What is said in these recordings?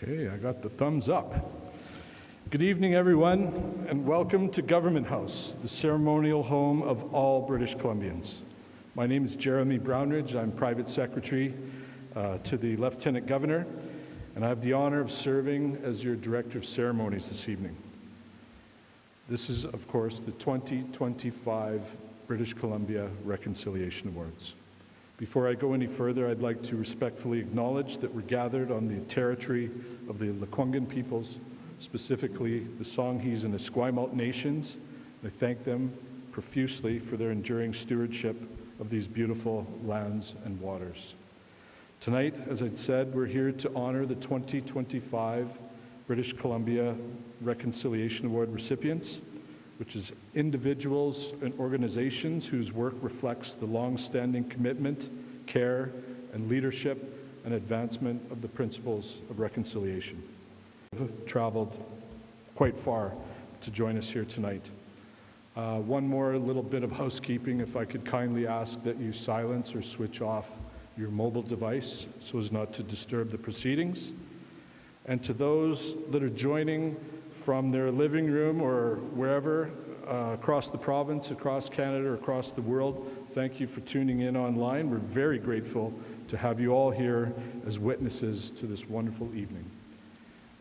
Okay, I got the thumbs up. Good evening, everyone, and welcome to Government House, the ceremonial home of all British Columbians. My name is Jeremy Brownridge. I'm Private Secretary to the Lieutenant Governor, and I have the honor of serving as your Director of Ceremonies this evening. This is, of course, the 2025 British Columbia Reconciliation Awards. Before I go any further, I'd like to respectfully acknowledge that we're gathered on the territory of the Lekwungen peoples, specifically the Songhees and Esquimalt nations. I thank them profusely for their enduring stewardship of these beautiful lands and waters. Tonight, as I said, we're here to honor the 2025 British Columbia Reconciliation Award recipients, which is individuals and organizations whose work reflects the long-standing commitment, care, and leadership and advancement of the principles of reconciliation. I've traveled quite far to join us here tonight. One more little bit of housekeeping, if I could kindly ask that you silence or switch off your mobile device so as not to disturb the proceedings. And to those that are joining from their living room or wherever, across the province, across Canada, across the world, thank you for tuning in online. We're very grateful to have you all here as witnesses to this wonderful evening.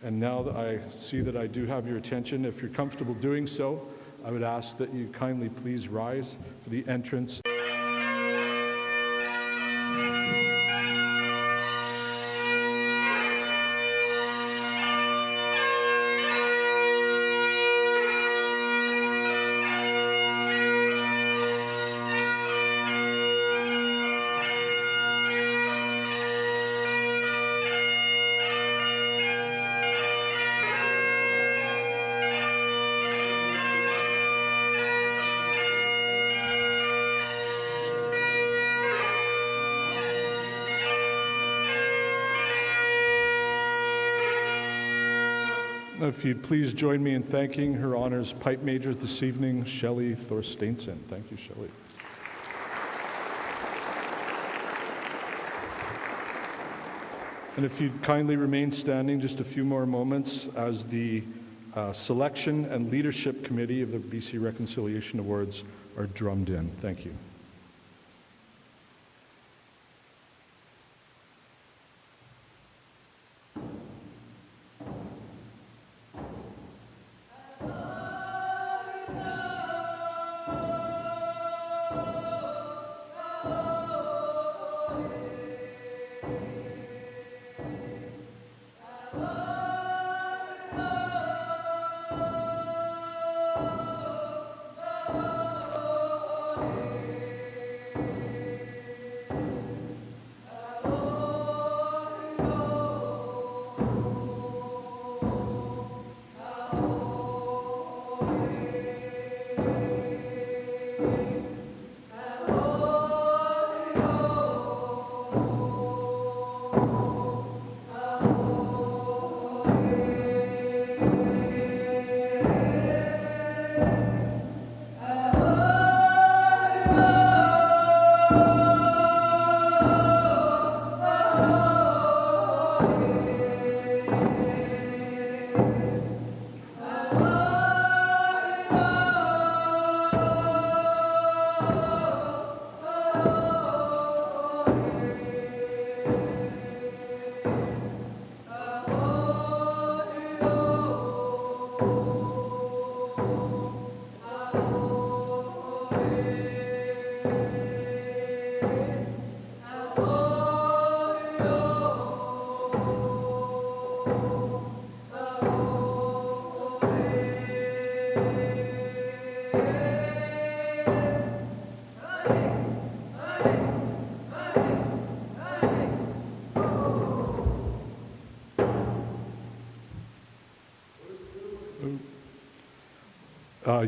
And now that I see that I do have your attention, if you're comfortable doing so, I would ask that you kindly please rise for the entrance. If you'd please join me in thanking Her Honor's Pipe Major this evening, Shelley Thorsteinson. Thank you, Shelley. And if you'd kindly remain standing just a few more moments as the Selection and Leadership Committee of the BC Reconciliation Awards are drummed in. Thank you.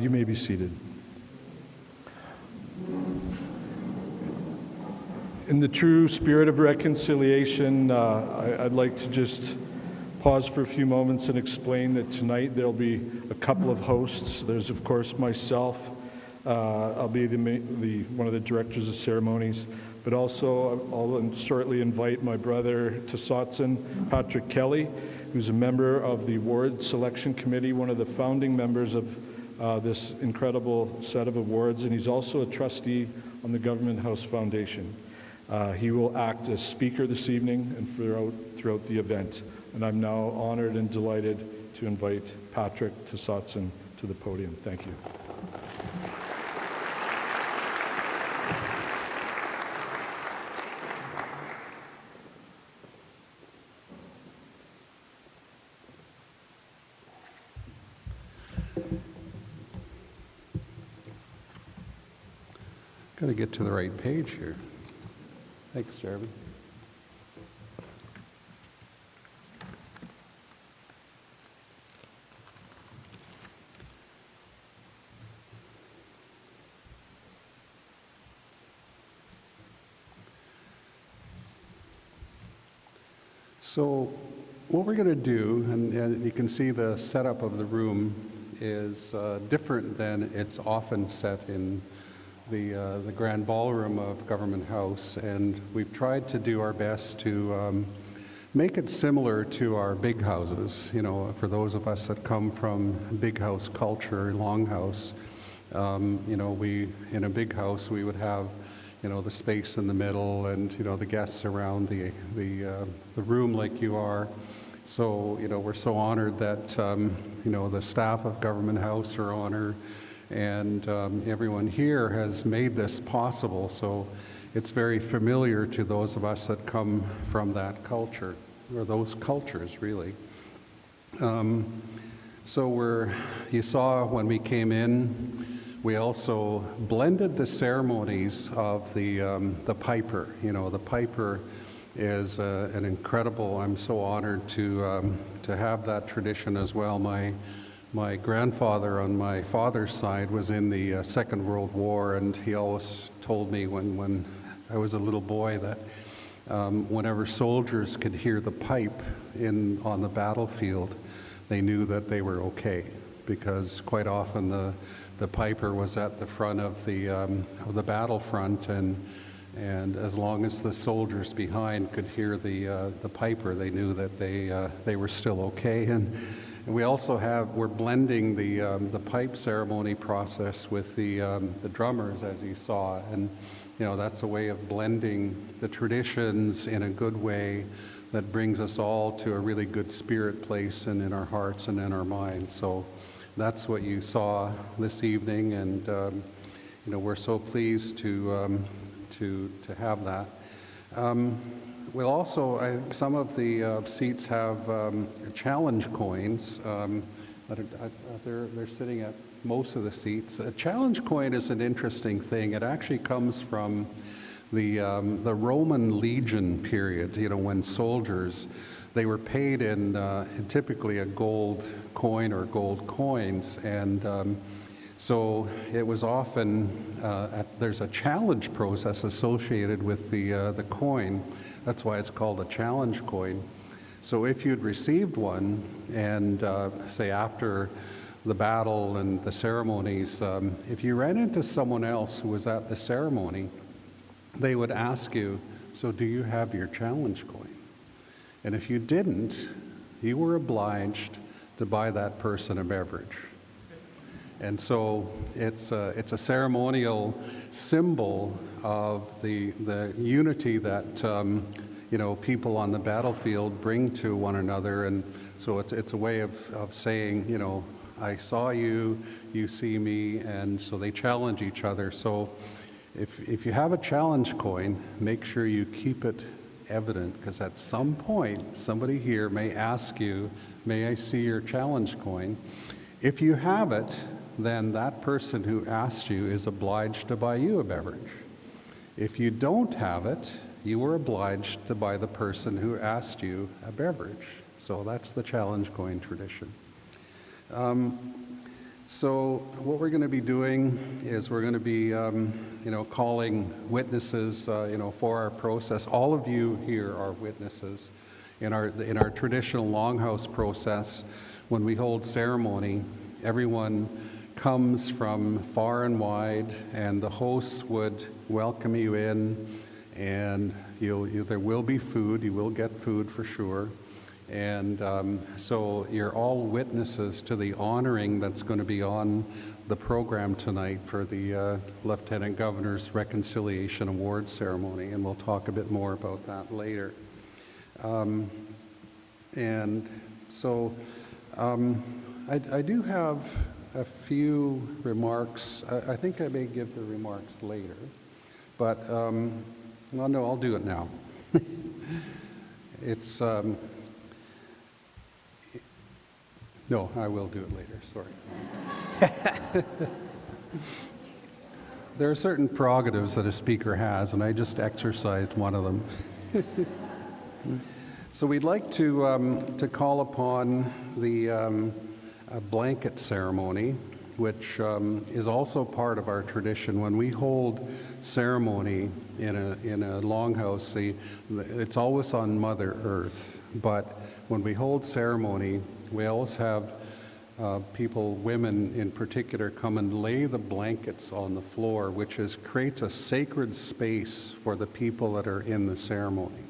You may be seated. In the true spirit of reconciliation, I'd like to just pause for a few moments and explain that tonight there'll be a couple of hosts. There's, of course, myself. I'll be one of the directors of ceremonies. but also I'll shortly invite my brother Tsotsin, Patrick Kelly, who's a member of the Award Selection Committee, one of the founding members of this incredible set of awards, and he's also a trustee on the Government House Foundation. He will act as speaker this evening and throughout the event. And I'm now honored and delighted to invite Patrick Tsotsin to the podium. Thank you. Got to get to the right page here. Thanks, Jeremy. So what we're going to do, and you can see the setup of the room is different than it's often set in the grand ballroom of Government House, and we've tried to do our best to make it similar to our big houses. You know, for those of us that come from big house culture, longhouse, you know, in a big house we would have, you know, the space in the middle and, you know, the guests around the room like you are. So, you know, we're so honored that, you know, the staff of Government House are honored, and everyone here has made this possible. So it's very familiar to those of us that come from that culture, or those cultures, really. So you saw when we came in, we also blended the ceremonies of the piper. You know, the piper is an incredible, I'm so honored to have that tradition as well. My grandfather on my father's side was in the Second World War, and he always told me when I was a little boy that whenever soldiers could hear the pipe on the battlefield, they knew that they were okay, because quite often the piper was at the front of the battlefront, and as long as the soldiers behind could hear the piper, they knew that they were still okay. And we also we're blending the pipe ceremony process with the drummers, as you saw, and you know, that's a way of blending the traditions in a good way that brings us all to a really good spirit place and in our hearts and in our minds. So that's what you saw this evening, and you know, we're so pleased to have that. We'll also, I think some of the seats have challenge coins. They're sitting at most of the seats. A challenge coin is an interesting thing. It actually comes from the Roman legion period. You know, when soldiers, they were paid in typically a gold coin or gold coins, and so it was often there's a challenge process associated with the coin. That's why it's called a challenge coin. So if you'd received one, and say after the battle and the ceremonies, if you ran into someone else who was at the ceremony, they would ask you, "So do you have your challenge coin?" And if you didn't, you were obliged to buy that person a beverage. And so it's a ceremonial symbol of the unity that you know, people on the battlefield bring to one another. And so it's a way of saying, you know, I saw you, you see me, and so they challenge each other. So if you have a challenge coin, make sure you keep it evident, because at some point somebody here may ask you, "May I see your challenge coin?" If you have it, then that person who asked you is obliged to buy you a beverage. If you don't have it, you were obliged to buy the person who asked you a beverage. So that's the challenge coin tradition. So what we're going to be doing is we're going to be, you know, calling witnesses, you know, for our process. All of you here are witnesses in our traditional longhouse process. When we hold ceremony, everyone comes from far and wide, and the hosts would welcome you in, and there will be food. You will get food for sure. And so you're all witnesses to the honoring that's going to be on the program tonight for the Lieutenant Governor's Reconciliation Award Ceremony, and we'll talk a bit more about that later. And so I do have a few remarks. I think I may give the remarks later, but well, no, I'll do it now. It's no, I will do it later, sorry. There are certain prerogatives that a speaker has, and I just exercised one of them. So we'd like to call upon the blanket ceremony, which is also part of our tradition. When we hold ceremony in a longhouse, it's always on Mother Earth, but when we hold ceremony, we always have people, women in particular, come and lay the blankets on the floor, which creates a sacred space for the people that are in the ceremony.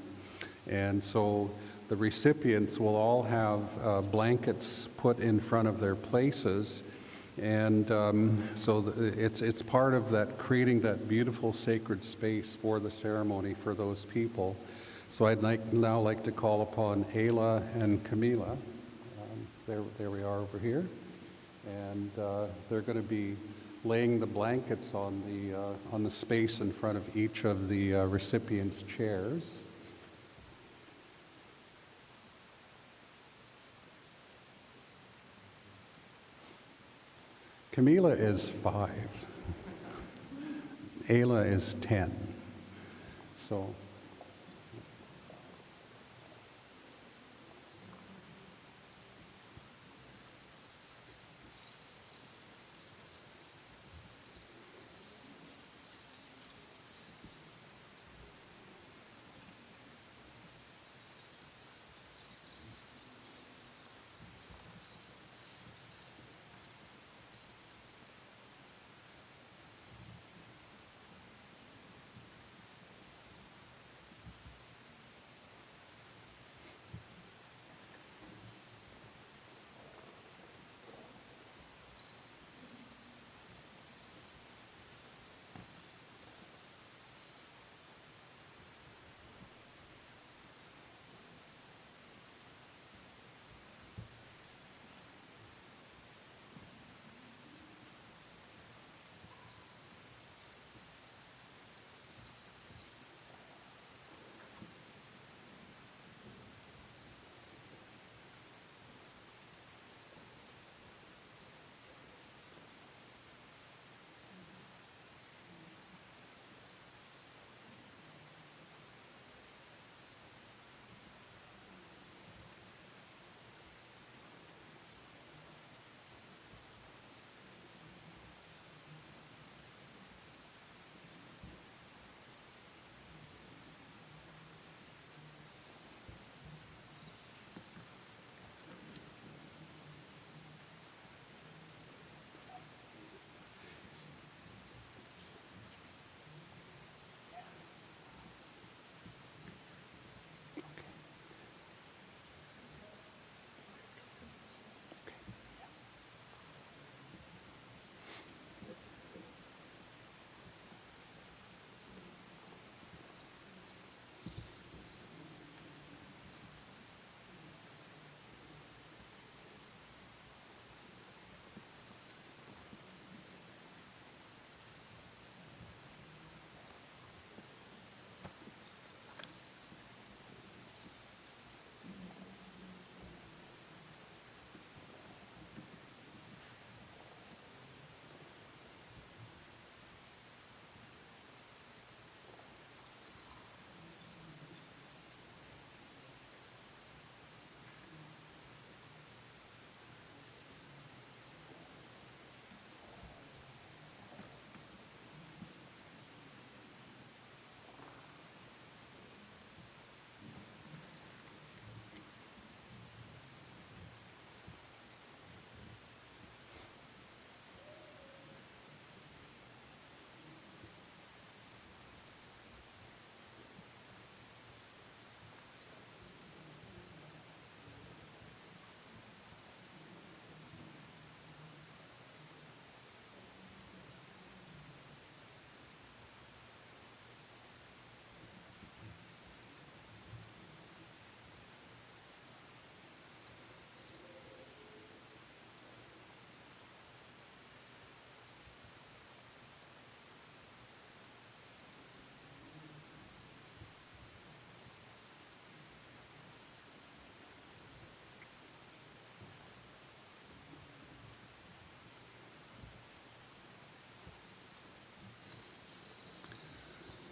And so the recipients will all have blankets put in front of their places, and so it's part of that, creating that beautiful sacred space for the ceremony for those people. So I'd now like to call upon Ayla and Camila. There we are over here, and they're going to be laying the blankets on the space in front of each of the recipients' chairs. Camila is 5. Ayla is 10. So.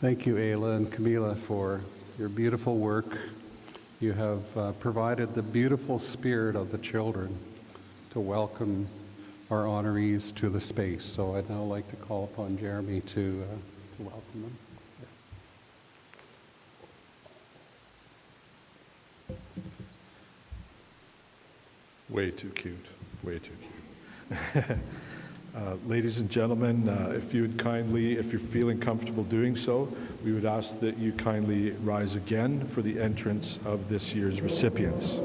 Thank you, Ayla and Camila, for your beautiful work. You have provided the beautiful spirit of the children to welcome our honorees to the space. So I'd now like to call upon Jeremy to welcome them. Way too cute, way too cute. Ladies and gentlemen, if you would kindly, if you're feeling comfortable doing so, we would ask that you kindly rise again for the entrance of this year's recipients.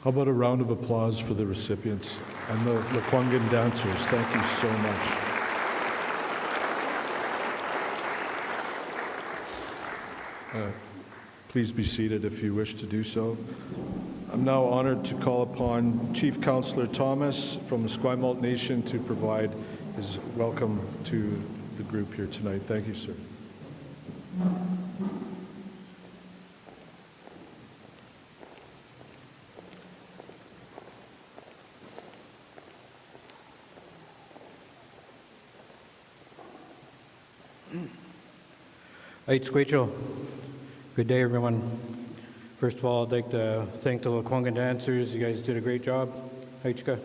How about a round of applause for the recipients and the Lekwungen dancers? Thank you so much. Please be seated if you wish to do so. I'm now honored to call upon Chief Councillor Thomas from the Esquimalt Nation to provide his welcome to the group here tonight. Thank you, sir. Aitzquechel. Good day, everyone. First of all, I'd like to thank the Lekwungen dancers. You guys did a great job. Aitzka.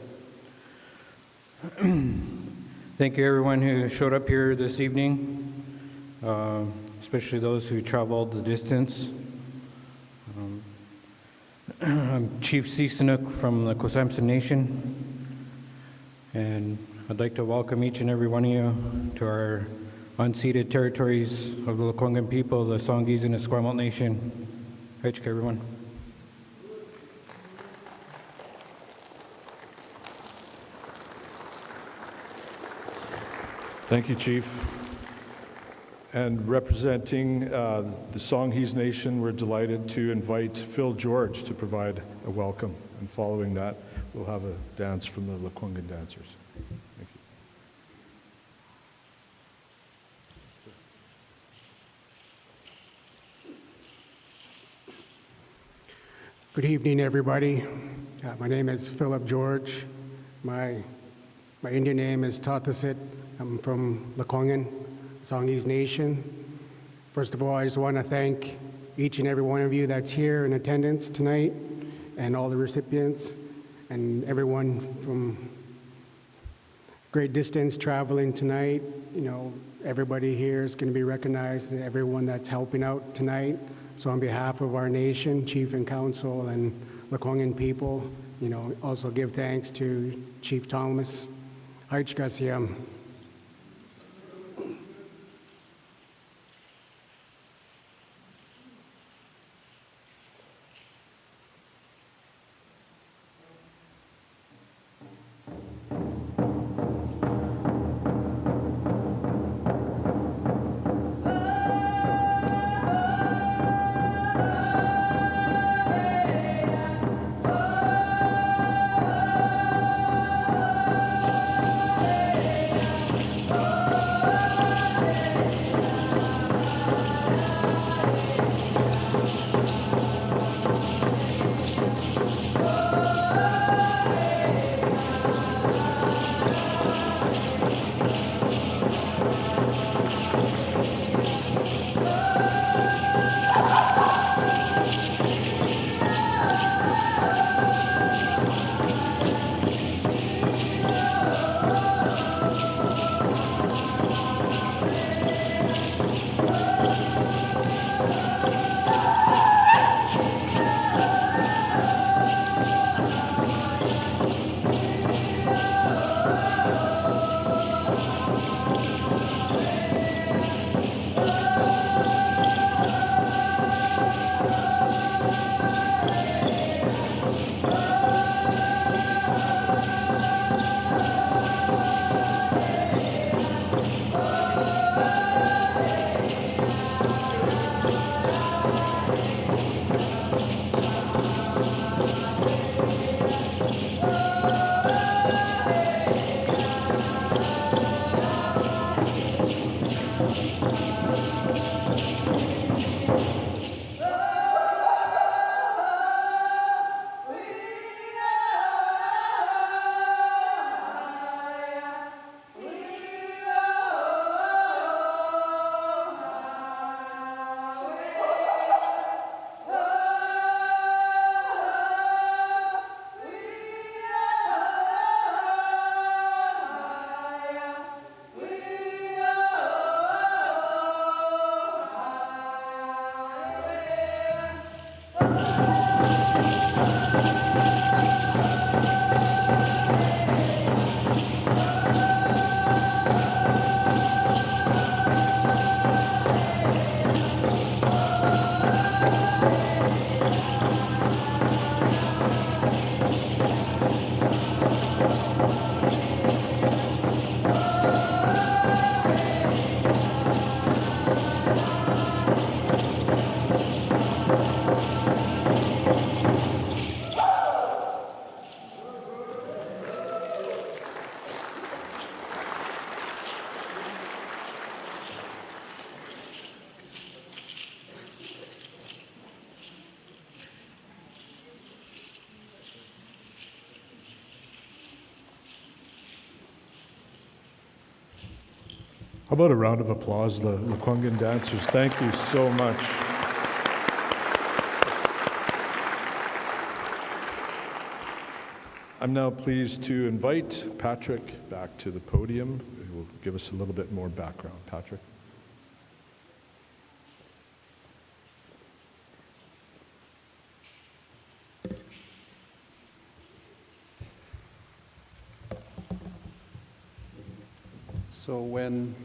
Thank you, everyone who showed up here this evening, especially those who traveled the distance. I'm Chief Sisanook from the Kosamsa Nation, and I'd like to welcome each and every one of you to our unceded territories of the Lekwungen people, the Songhees and the Esquimalt Nation. Aitzka, everyone. Thank you, Chief. And representing the Songhees Nation, we're delighted to invite Phil George to provide a welcome. And following that, we'll have a dance from the Lekwungen dancers. Thank you. Good evening, everybody. My name is Philip George. My Indian name is Tatasit. I'm from Lekwungen, Songhees Nation. First of all, I just want to thank each and every one of you that's here in attendance tonight, and all the recipients, and everyone from great distance traveling tonight. You know, everybody here is going to be recognized, and everyone that's helping out tonight. So on behalf of our nation, Chief and Council, and Lekwungen people, you know, also give thanks to Chief Thomas. Haichkasiam. How about a round of applause, the Lekwungen dancers? Thank you so much. I'm now pleased to invite Patrick back to the podium, who will give us a little bit more background. Patrick. So when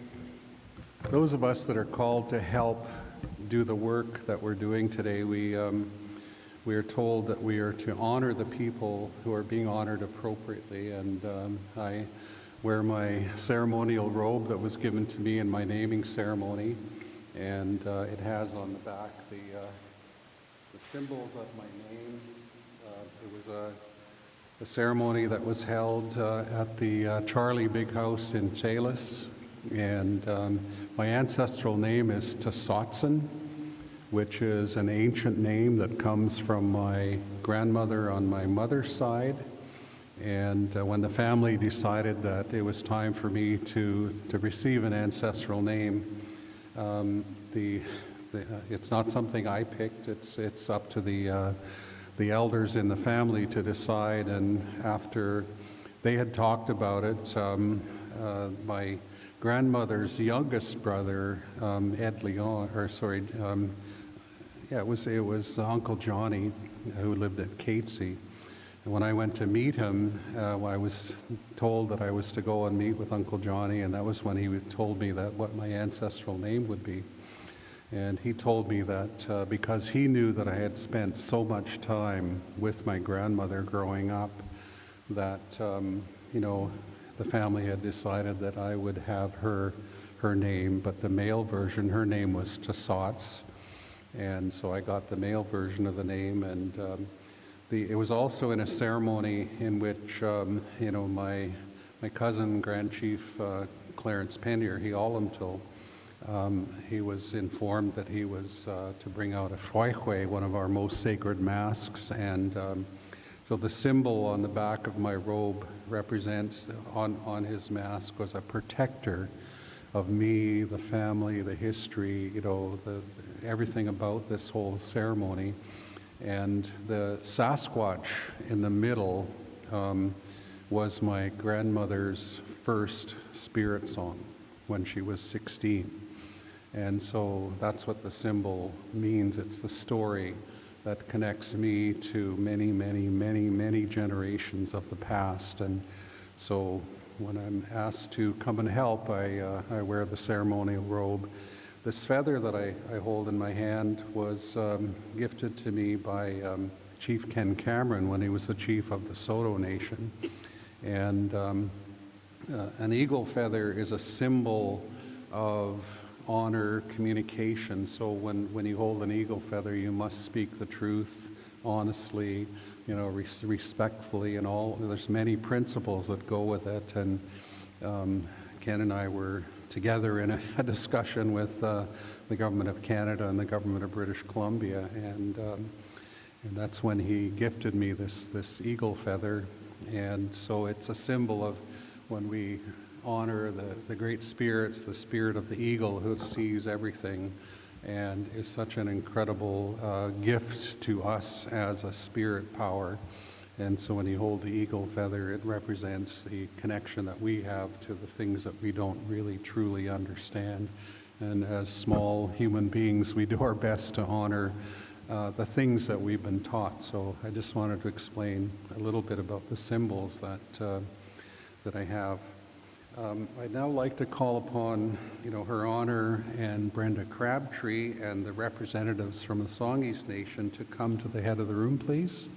those of us that are called to help do the work that we're doing today, we are told that we are to honor the people who are being honored appropriately. And I wear my ceremonial robe that was given to me in my naming ceremony. and it has on the back the symbols of my name. It was a ceremony that was held at the Charlie Big House in Chelis, and my ancestral name is Tasotson, which is an ancient name that comes from my grandmother on my mother's side. And when the family decided that it was time for me to receive an ancestral name, it's not something I picked. It's up to the elders in the family to decide. And after they had talked about it, my grandmother's youngest brother, Ed Leon, it was Uncle Johnny, who lived at Catesy. And when I went to meet him, I was told that I was to go and meet with Uncle Johnny, and that was when he told me that what my ancestral name would be. And he told me that because he knew that I had spent so much time with my grandmother growing up, that the family had decided that I would have her name, but the male version, her name was Tasots. And so I got the male version of the name, and it was also in a ceremony in which, my cousin, Grand Chief Clarence Penier, Hialamtil, he was informed that he was to bring out a huayhuay, one of our most sacred masks, and so the symbol on the back of my robe represents, on his mask, was a protector of me, the family, the history, everything about this whole ceremony. And the Sasquatch in the middle was my grandmother's first spirit song when she was 16. And so that's what the symbol means. It's the story that connects me to many, many, many, many generations of the past. And so when I'm asked to come and help, I wear the ceremonial robe. This feather that I hold in my hand was gifted to me by Chief Ken Cameron when he was the chief of the Saulteaux Nation. And an eagle feather is a symbol of honor, communication. So when you hold an eagle feather, you must speak the truth honestly, respectfully, and all. There's many principles that go with it. And Ken and I were together in a discussion with the Government of Canada and the Government of British Columbia, and that's when he gifted me this eagle feather. And so it's a symbol of when we honor the great spirits, the spirit of the eagle who sees everything and is such an incredible gift to us as a spirit power. And so when you hold the eagle feather, it represents the connection that we have to the things that we don't really truly understand. And as small human beings, we do our best to honor the things that we've been taught. So I just wanted to explain a little bit about the symbols that I have. I'd now like to call upon, Her Honor and Brenda Crabtree and the representatives from the Songhees Nation to come to the head of the room, please.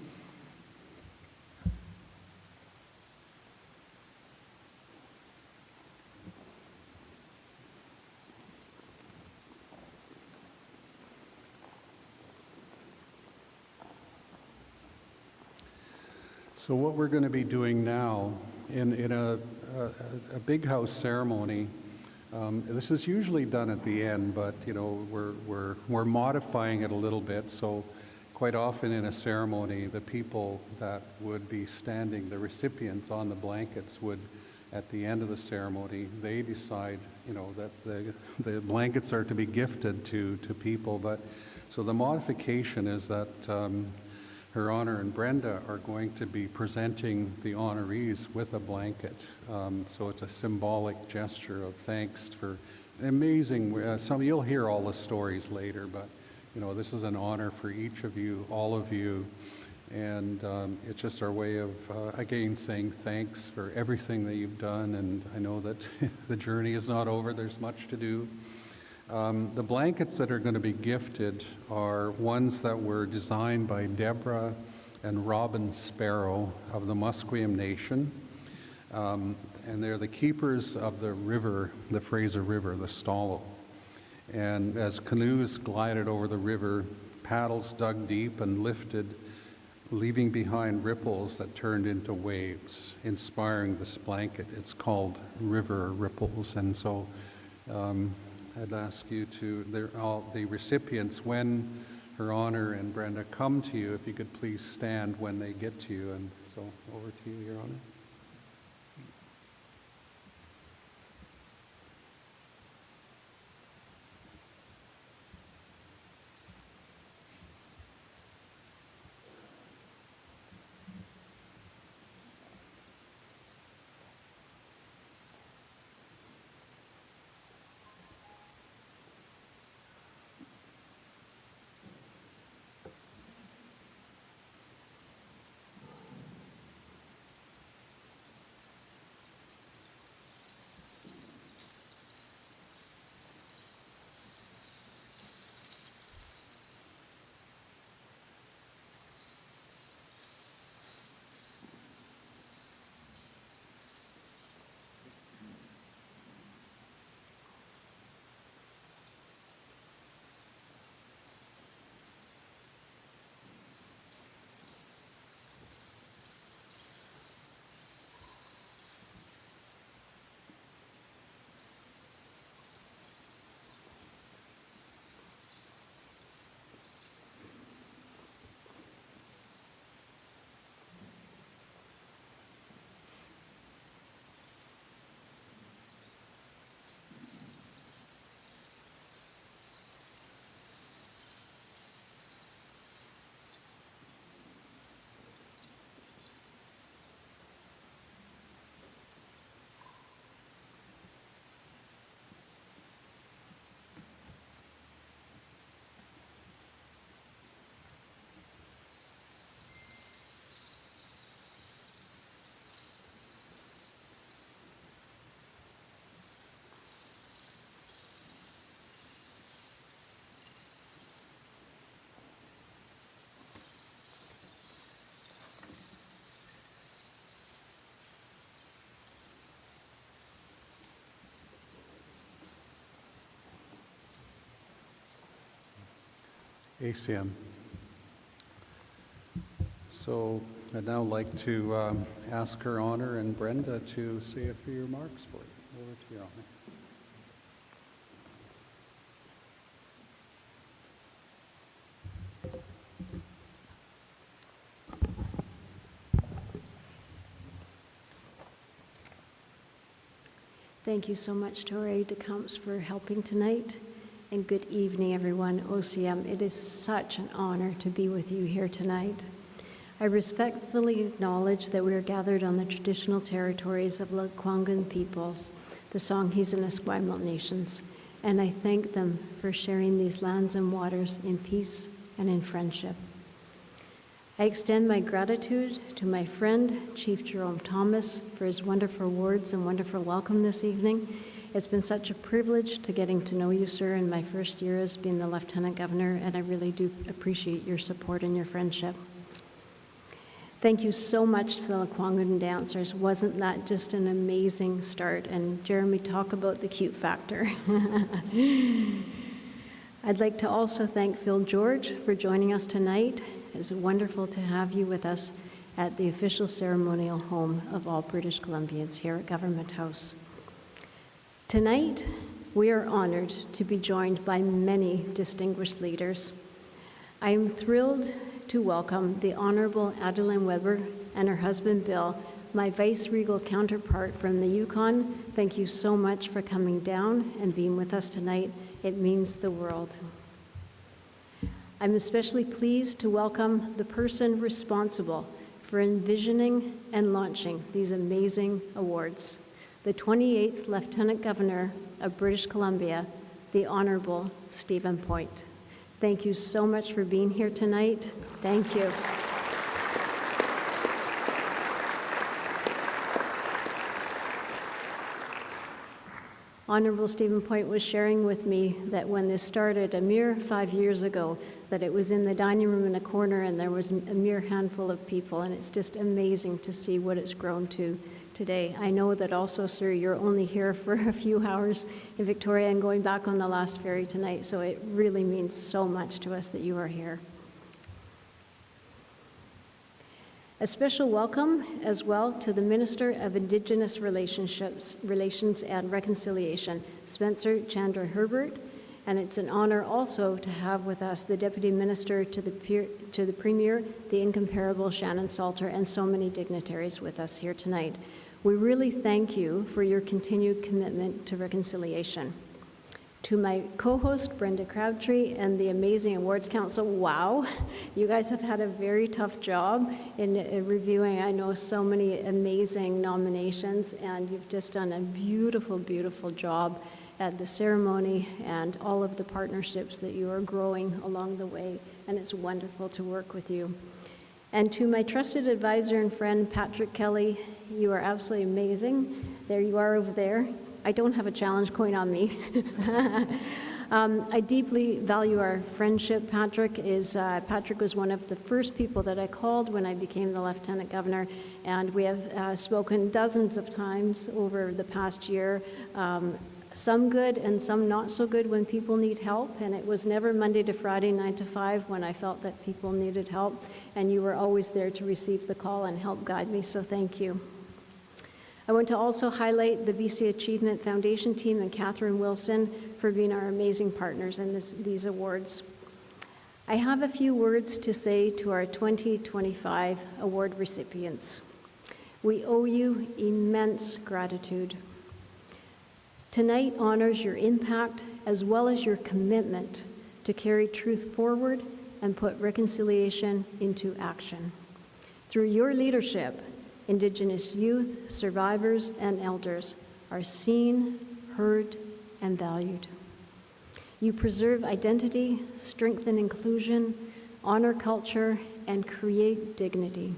So what we're going to be doing now in a big house ceremony, this is usually done at the end, but we're modifying it a little bit. So quite often in a ceremony, the people that would be standing, the recipients on the blankets would, at the end of the ceremony, they decide that the blankets are to be gifted to people. But so the modification is that Her Honor and Brenda are going to be presenting the honorees with a blanket. So it's a symbolic gesture of thanks for amazing, you'll hear all the stories later, but this is an honor for each of you, all of you. And it's just our way of, again, saying thanks for everything that you've done. And I know that the journey is not over, there's much to do. The blankets that are going to be gifted are ones that were designed by Deborah and Robin Sparrow of the Musqueam Nation. And they're the keepers of the river, the Fraser River, the Stalo. And as canoes glided over the river, paddles dug deep and lifted, leaving behind ripples that turned into waves, inspiring this blanket. It's called River Ripples. And so I'd ask you to, all the recipients, when Her Honor and Brenda come to you, if you could please stand when they get to you. And so over to you, Your Honor. ACM. So I'd now like to ask Her Honor and Brenda to say a few remarks for you. Over to Your Honor. Thank you so much to our aide-de-camps for helping tonight. And good evening, everyone. OCM, it is such an honor to be with you here tonight. I respectfully acknowledge that we are gathered on the traditional territories of Lekwungen peoples, the Songhees and Esquimalt nations, and I thank them for sharing these lands and waters in peace and in friendship. I extend my gratitude to my friend, Chief Jerome Thomas, for his wonderful words and wonderful welcome this evening. It's been such a privilege to getting to know you, sir, in my first year as being the Lieutenant Governor, and I really do appreciate your support and your friendship. Thank you so much to the Lekwungen dancers. Wasn't that just an amazing start? And Jeremy, talk about the cute factor. I'd like to also thank Phil George for joining us tonight. It's wonderful to have you with us at the official ceremonial home of all British Columbians here at Government House. Tonight, we are honored to be joined by many distinguished leaders. I am thrilled to welcome the Honorable Adeline Weber and her husband Bill, my vice-regal counterpart from the Yukon. Thank you so much for coming down and being with us tonight. It means the world. I'm especially pleased to welcome the person responsible for envisioning and launching these amazing awards, the 28th Lieutenant Governor of British Columbia, the Honorable Stephen Point. Thank you so much for being here tonight. Thank you. Honorable Stephen Point was sharing with me that when this started a mere 5 years ago, that it was in the dining room in a corner and there was a mere handful of people, and it's just amazing to see what it's grown to today. I know that also, sir, you're only here for a few hours in Victoria and going back on the last ferry tonight, so it really means so much to us that you are here. A special welcome as well to the Minister of Indigenous Relations and Reconciliation, Spencer Chandra Herbert, and it's an honor also to have with us the Deputy Minister to the Premier, the incomparable Shannon Salter, and so many dignitaries with us here tonight. We really thank you for your continued commitment to reconciliation. To my co-host, Brenda Crabtree, and the amazing Awards Council, wow, you guys have had a very tough job in reviewing, I know, so many amazing nominations, and you've just done a beautiful, beautiful job at the ceremony and all of the partnerships that you are growing along the way, and it's wonderful to work with you. And to my trusted advisor and friend, Patrick Kelly, you are absolutely amazing. There you are over there. I don't have a challenge coin on me. I deeply value our friendship. Patrick was one of the first people that I called when I became the Lieutenant Governor, and we have spoken dozens of times over the past year, some good and some not so good when people need help, and it was never Monday to Friday, 9 to 5 when I felt that people needed help, and you were always there to receive the call and help guide me, so thank you. I want to also highlight the BC Achievement Foundation team and Catherine Wilson for being our amazing partners in these awards. I have a few words to say to our 2025 award recipients. We owe you immense gratitude. Tonight honors your impact as well as your commitment to carry truth forward and put reconciliation into action. Through your leadership, Indigenous youth, survivors, and elders are seen, heard, and valued. You preserve identity, strengthen inclusion, honor culture, and create dignity.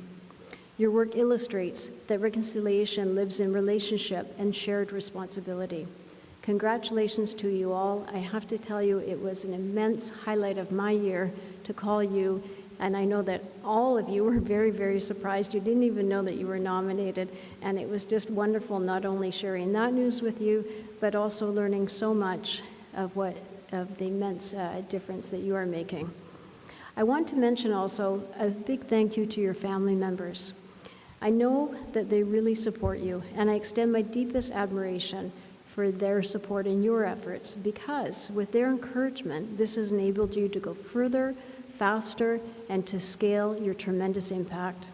Your work illustrates that reconciliation lives in relationship and shared responsibility. Congratulations to you all. I have to tell you, it was an immense highlight of my year to call you, and I know that all of you were very, very surprised. You didn't even know that you were nominated, and it was just wonderful not only sharing that news with you, but also learning so much of the immense difference that you are making. I want to mention also a big thank you to your family members. I know that they really support you, and I extend my deepest admiration for their support in your efforts, because with their encouragement, this has enabled you to go further, faster, and to scale your tremendous impact.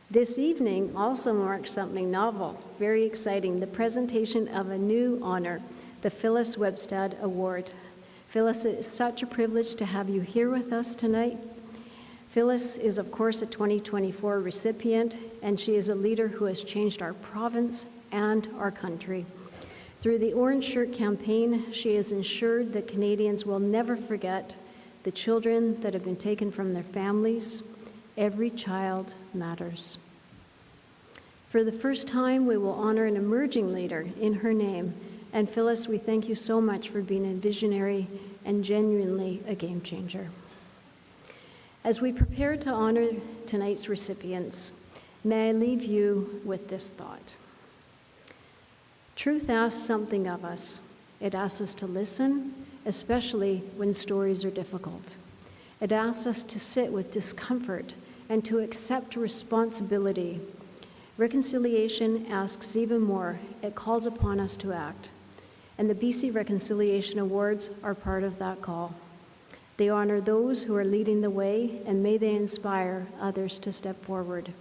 This evening also marks something novel, very exciting, the presentation of a new honor, the Phyllis Webstad Award. Phyllis, it is such a privilege to have you here with us tonight. Phyllis is, of course, a 2024 recipient, and she is a leader who has changed our province and our country. Through the Orange Shirt campaign, she has ensured that Canadians will never forget the children that have been taken from their families. Every child matters. For the first time, we will honor an emerging leader in her name. And Phyllis, we thank you so much for being a visionary and genuinely a game changer. As we prepare to honor tonight's recipients, may I leave you with this thought. Truth asks something of us. It asks us to listen, especially when stories are difficult. It asks us to sit with discomfort and to accept responsibility. Reconciliation asks even more. It calls upon us to act. And the BC Reconciliation Awards are part of that call. They honor those who are leading the way, and may they inspire others to step forward.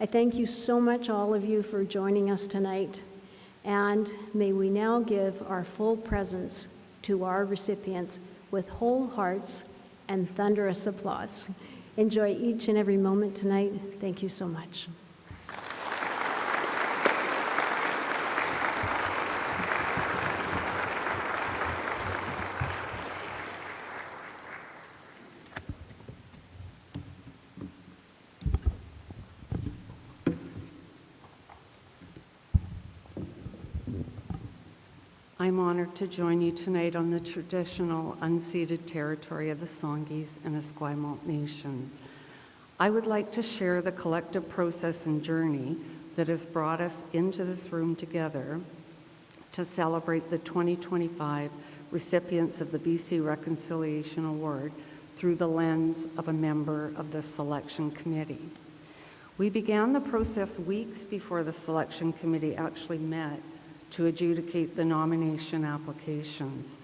I thank you so much, all of you, for joining us tonight. And may we now give our full presence to our recipients with whole hearts and thunderous applause. Enjoy each and every moment tonight. Thank you so much. I'm honored to join you tonight on the traditional unceded territory of the Songhees and Esquimalt nations. I would like to share the collective process and journey that has brought us into this room together to celebrate the 2025 recipients of the BC Reconciliation Award through the lens of a member of the selection committee. We began the process weeks before the selection committee actually met to adjudicate the nomination applications.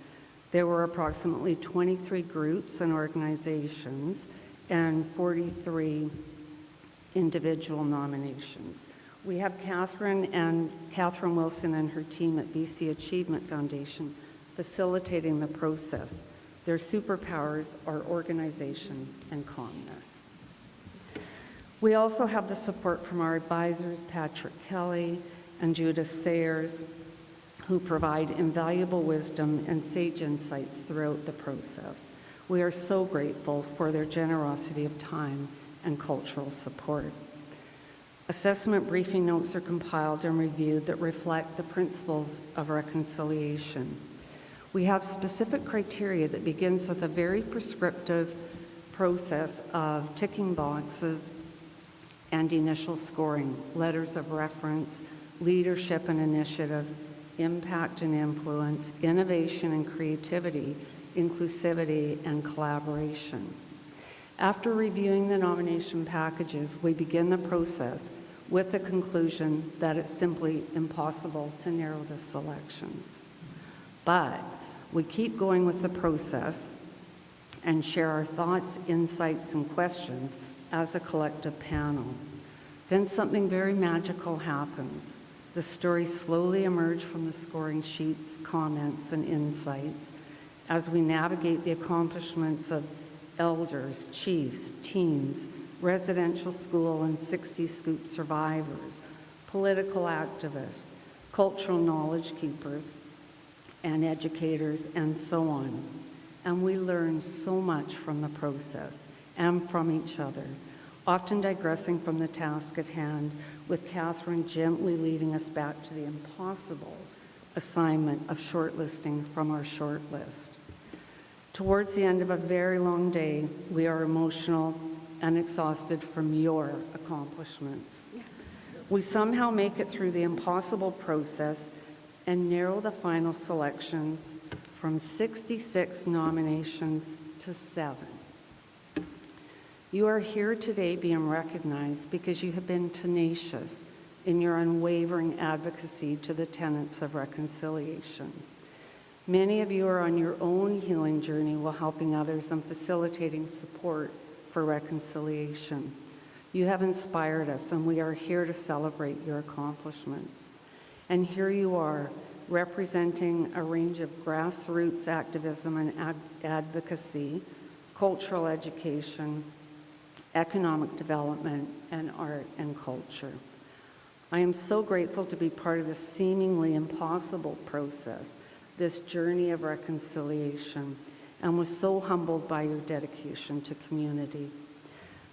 There were approximately 23 groups and organizations and 43 individual nominations. We have Catherine Wilson and her team at BC Achievement Foundation facilitating the process. Their superpowers are organization and calmness. We also have the support from our advisors, Patrick Kelly and Judith Sayers, who provide invaluable wisdom and sage insights throughout the process. We are so grateful for their generosity of time and cultural support. Assessment briefing notes are compiled and reviewed that reflect the principles of reconciliation. We have specific criteria that begins with a very prescriptive process of ticking boxes and initial scoring, letters of reference, leadership and initiative, impact and influence, innovation and creativity, inclusivity and collaboration. After reviewing the nomination packages, we begin the process with the conclusion that it's simply impossible to narrow the selections. But we keep going with the process and share our thoughts, insights, and questions as a collective panel. Then something very magical happens. The stories slowly emerge from the scoring sheets, comments, and insights as we navigate the accomplishments of elders, chiefs, teens, residential school and 60 Scoop survivors, political activists, cultural knowledge keepers, and educators, and so on. And we learn so much from the process and from each other, often digressing from the task at hand, with Catherine gently leading us back to the impossible assignment of shortlisting from our short list. Towards the end of a very long day, we are emotional and exhausted from your accomplishments. We somehow make it through the impossible process and narrow the final selections from 66 nominations to 7. You are here today being recognized because you have been tenacious in your unwavering advocacy to the tenets of reconciliation. Many of you are on your own healing journey while helping others and facilitating support for reconciliation. You have inspired us, and we are here to celebrate your accomplishments. And here you are, representing a range of grassroots activism and advocacy, cultural education, economic development, and art and culture. I am so grateful to be part of this seemingly impossible process, this journey of reconciliation, and was so humbled by your dedication to community.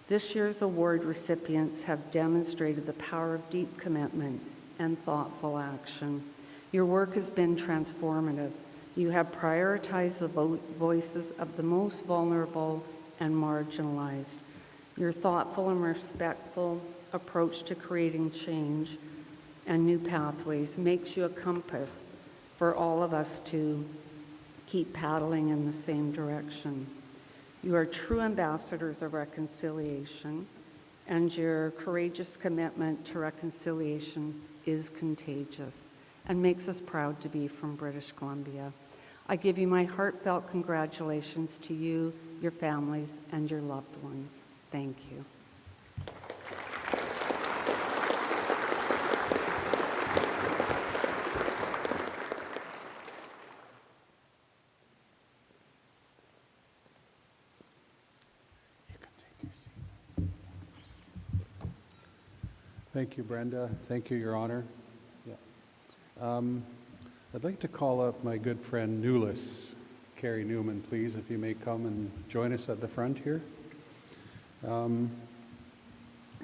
This year's award recipients have demonstrated the power of deep commitment and thoughtful action. Your work has been transformative. You have prioritized the voices of the most vulnerable and marginalized. Your thoughtful and respectful approach to creating change and new pathways makes you a compass for all of us to keep paddling in the same direction. You are true ambassadors of reconciliation, and your courageous commitment to reconciliation is contagious and makes us proud to be from British Columbia. I give you my heartfelt congratulations to you, your families, and your loved ones. Thank you. Thank you, Brenda. Thank you, Your Honor. Yeah. I'd like to call up my good friend Newlis, Carrie Newman, please, if you may come and join us at the front here.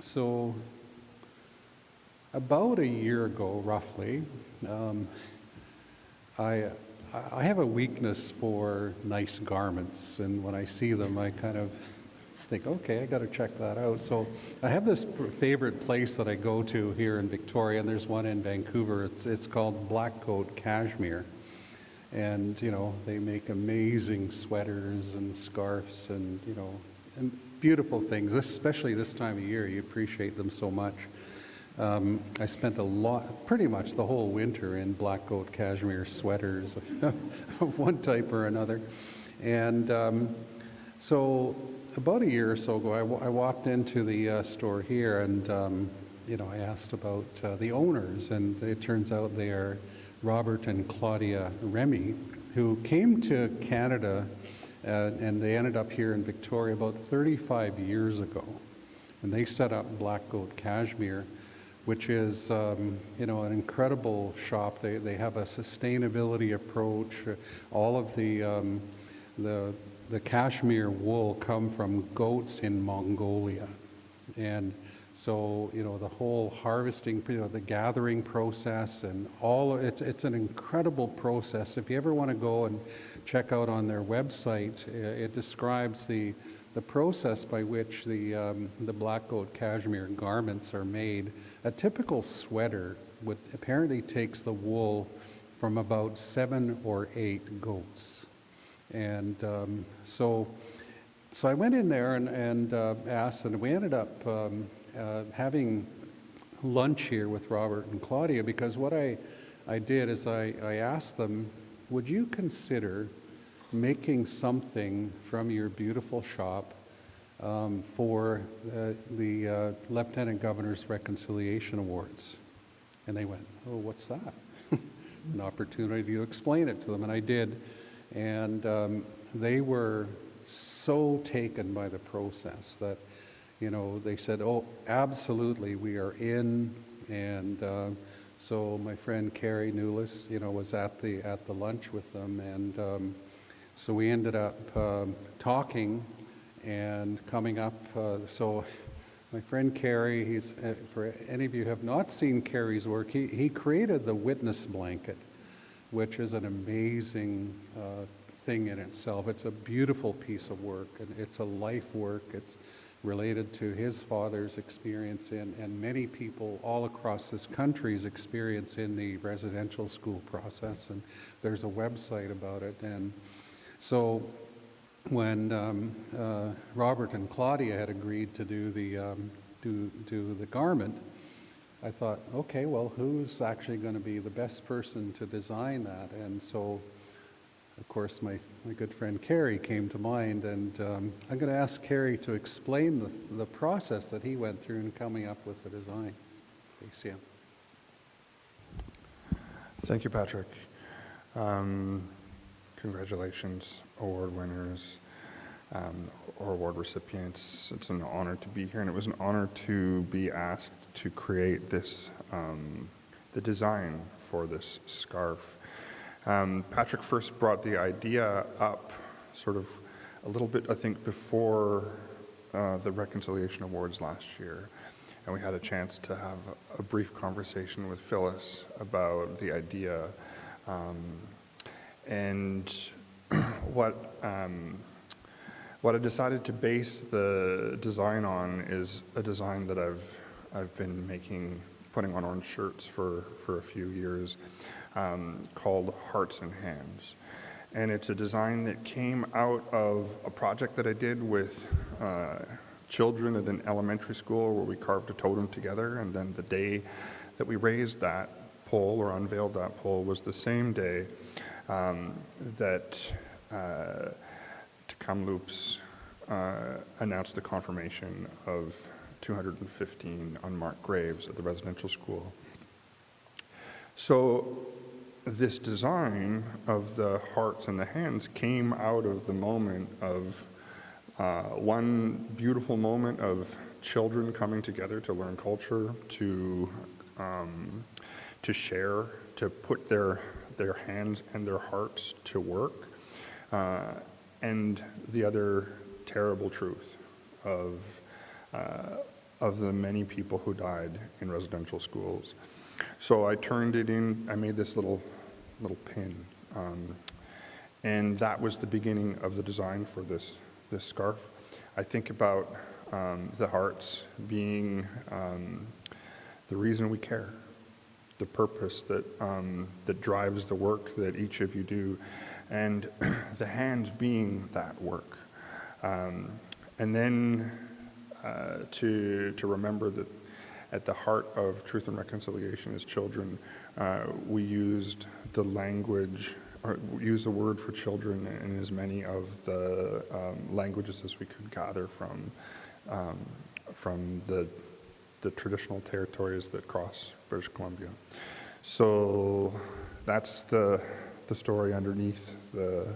So about a year ago, roughly, I have a weakness for nice garments, and when I see them, I kind of think, okay, I got to check that out. So I have this favorite place that I go to here in Victoria, and there's one in Vancouver. It's called Blackcoat Cashmere. And, you know, they make amazing sweaters and scarves and, you know, and beautiful things, especially this time of year. You appreciate them so much. I spent pretty much the whole winter in Blackcoat Cashmere sweaters of one type or another. And so about a year or so ago, I walked into the store here and, you know, I asked about the owners, and it turns out they are Robert and Claudia Remy, who came to Canada and they ended up here in Victoria about 35 years ago. And they set up Blackcoat Cashmere, which is, you know, an incredible shop. They have a sustainability approach. All of the cashmere wool come from goats in Mongolia. And so, you know, the whole harvesting, you know, the gathering process and it's an incredible process. If you ever want to go and check out on their website, it describes the process by which the Blackcoat Cashmere garments are made. A typical sweater apparently takes the wool from about 7 or 8 goats. And so I went in there and asked, and we ended up having lunch here with Robert and Claudia, because what I did is I asked them, would you consider making something from your beautiful shop for the Lieutenant Governor's Reconciliation Awards? And they went, oh, what's that? An opportunity to explain it to them, and I did. And they were so taken by the process that, you know, they said, oh, absolutely, we are in. And so my friend Carrie Newlis, you know, was at the lunch with them, and so we ended up talking and coming up. So my friend Carrie, he's for any of you who have not seen Carrie's work, he created the witness blanket, which is an amazing thing in itself. It's a beautiful piece of work, and it's a life work. It's related to his father's experience and many people all across this country's experience in the residential school process, and there's a website about it. And so when Robert and Claudia had agreed to do the garment, I thought, okay, well, who's actually going to be the best person to design that? And so, of course, my good friend Carrie came to mind, and I'm going to ask Carrie to explain the process that he went through in coming up with the design. Thanks, Sam. Thank you, Patrick. Congratulations, award winners, or award recipients. It's an honor to be here, and it was an honor to be asked to create this, the design for this scarf. Patrick first brought the idea up sort of a little bit, I think, before the Reconciliation Awards last year. And we had a chance to have a brief conversation with Phyllis about the idea. And what I decided to base the design on is a design that I've been putting on orange shirts for a few years, called Hearts and Hands. And it's a design that came out of a project that I did with children at an elementary school where we carved a totem together, and then the day that we raised that pole or unveiled that pole was the same day that Kamloops announced the confirmation of 215 unmarked graves at the residential school. So this design of the hearts and the hands came out of the moment of one beautiful moment of children coming together to learn culture, to share, to put their hands and their hearts to work, and the other terrible truth of the many people who died in residential schools. So I turned it in, I made this little pin, and that was the beginning of the design for this scarf. I think about the hearts being the reason we care, the purpose that drives the work that each of you do, and the hands being that work. And then to remember that at the heart of truth and reconciliation as children, we used the language, or used the word for children in as many of the languages as we could gather from the traditional territories that cross British Columbia. So that's the story underneath the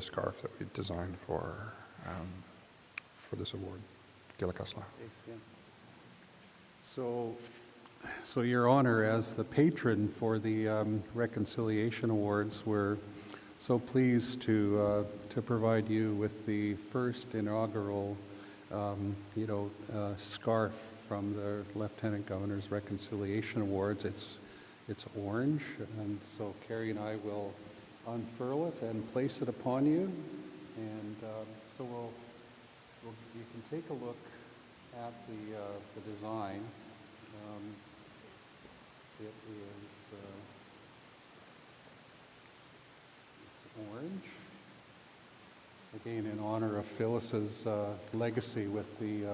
scarf that we designed for this award. Gilakasla. So Your Honor, as the patron for the Reconciliation Awards, we're so pleased to provide you with the first inaugural scarf from the Lieutenant Governor's Reconciliation Awards. It's orange, and so Carrie and I will unfurl it and place it upon you. And so you can take a look at the design. It is it's orange. Again, in honor of Phyllis's legacy with the,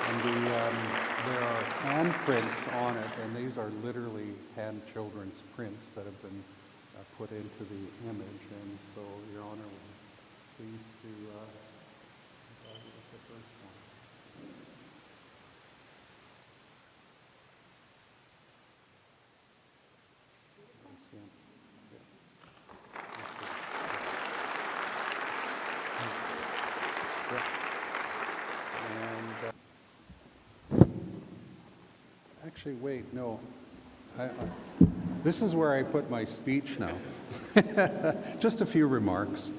And there are handprints on it, and these are literally hand children's prints that have been put into the image. And so, Your Honor, we're pleased to provide you with the first one. Actually, wait, no. This is where I put my speech now. Just a few remarks.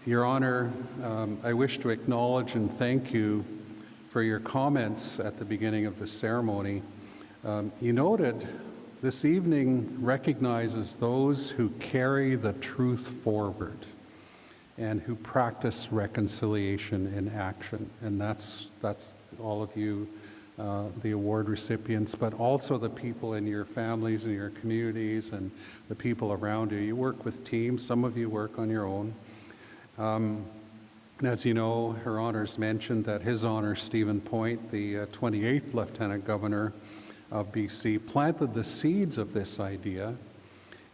Your Honor, I wish to acknowledge and thank you for your comments at the beginning of the ceremony. You noted this evening recognizes those who carry the truth forward and who practice reconciliation in action. And that's all of you, the award recipients, but also the people in your families and your communities and the people around you. You work with teams, some of you work on your own. And as you know, Her Honor's mentioned that His Honor Stephen Point, the 28th Lieutenant Governor of BC, planted the seeds of this idea.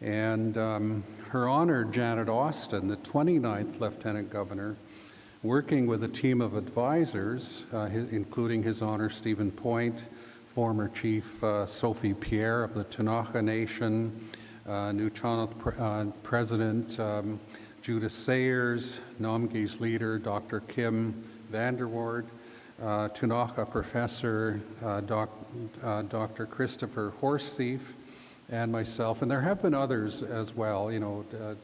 And Her Honor Janet Austin, the 29th Lieutenant Governor, working with a team of advisors, including His Honor Stephen Point, former Chief Sophie Pierre of the Tunaka Nation, Nuu-chah-nulth President Judith Sayers, Namgi's leader Dr. Kim Vanderwoord, Tunaka Professor Dr. Christopher Horsethief, and myself, and there have been others as well,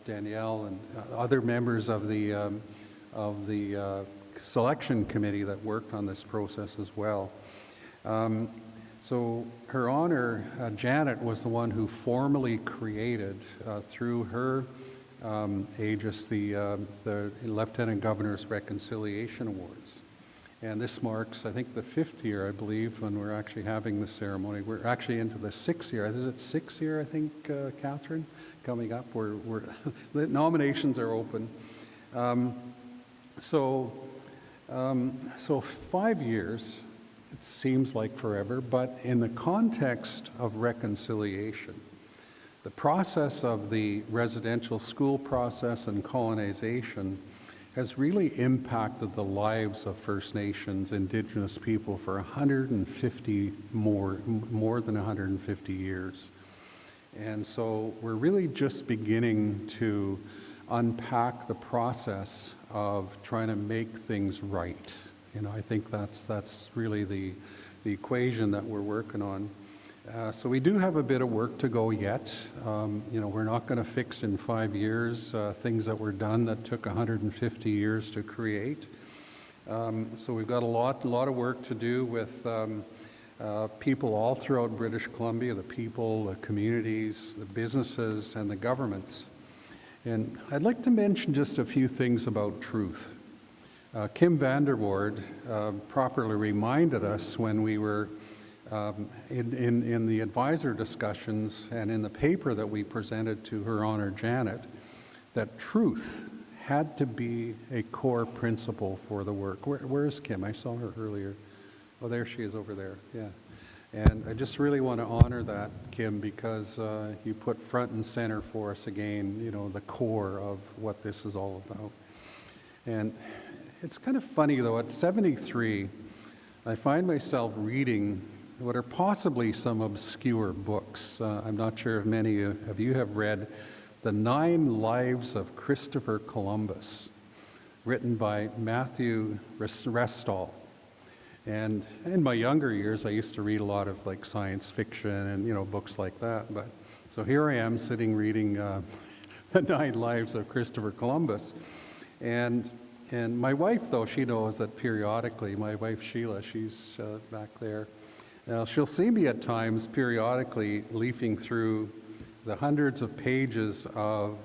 Danielle and other members of the selection committee that worked on this process as well. So Her Honor Janet was the one who formally created, through her aegis, the Lieutenant Governor's Reconciliation Awards. And this marks, I think, the 5th year, I believe, when we're actually having the ceremony. We're actually into the 6th year. Is it 6th year, I think, Catherine, coming up? The nominations are open. So 5 years, it seems like forever, but in the context of reconciliation, the process of the residential school process and colonization has really impacted the lives of First Nations, Indigenous people for 150 more than 150 years. And so we're really just beginning to unpack the process of trying to make things right. I think that's really the equation that we're working on. So we do have a bit of work to go yet. We're not going to fix in 5 years things that were done that took 150 years to create. So we've got a lot of work to do with people all throughout British Columbia, the people, the communities, the businesses, and the governments. And I'd like to mention just a few things about truth. Kim Vanderwoord properly reminded us when we were in the advisor discussions and in the paper that we presented to Her Honor Janet, that truth had to be a core principle for the work. Where is Kim? I saw her earlier. Oh, there she is over there, yeah. And I just really want to honor that, Kim, because you put front and center for us again, you know, the core of what this is all about. And it's kind of funny, though, at 73, I find myself reading what are possibly some obscure books. I'm not sure if many of you have read The 9 Lives of Christopher Columbus, written by Matthew Restall. And in my younger years, I used to read a lot of like science fiction and, you know, books like that. But so here I am sitting reading The 9 Lives of Christopher Columbus. And my wife, though, she knows that periodically, my wife Sheila, she's back there. Now, she'll see me at times periodically leafing through the hundreds of pages of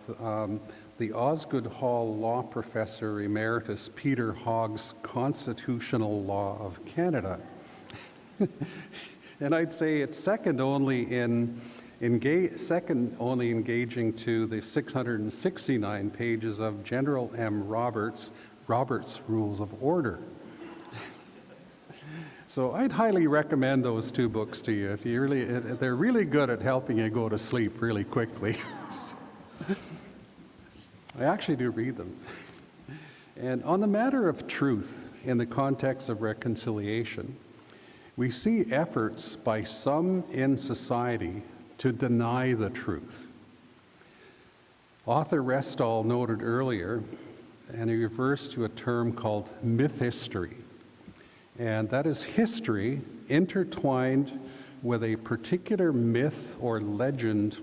the Osgoode Hall law professor emeritus Peter Hogg's Constitutional Law of Canada. And I'd say it's second only engaging to the 669 pages of General M. Roberts' Rules of Order. So I'd highly recommend those 2 books to you. If you they're really good at helping you go to sleep really quickly. I actually do read them. And on the matter of truth in the context of reconciliation, we see efforts by some in society to deny the truth. Author Restall noted earlier, and he refers to a term called myth history. And that is history intertwined with a particular myth or legend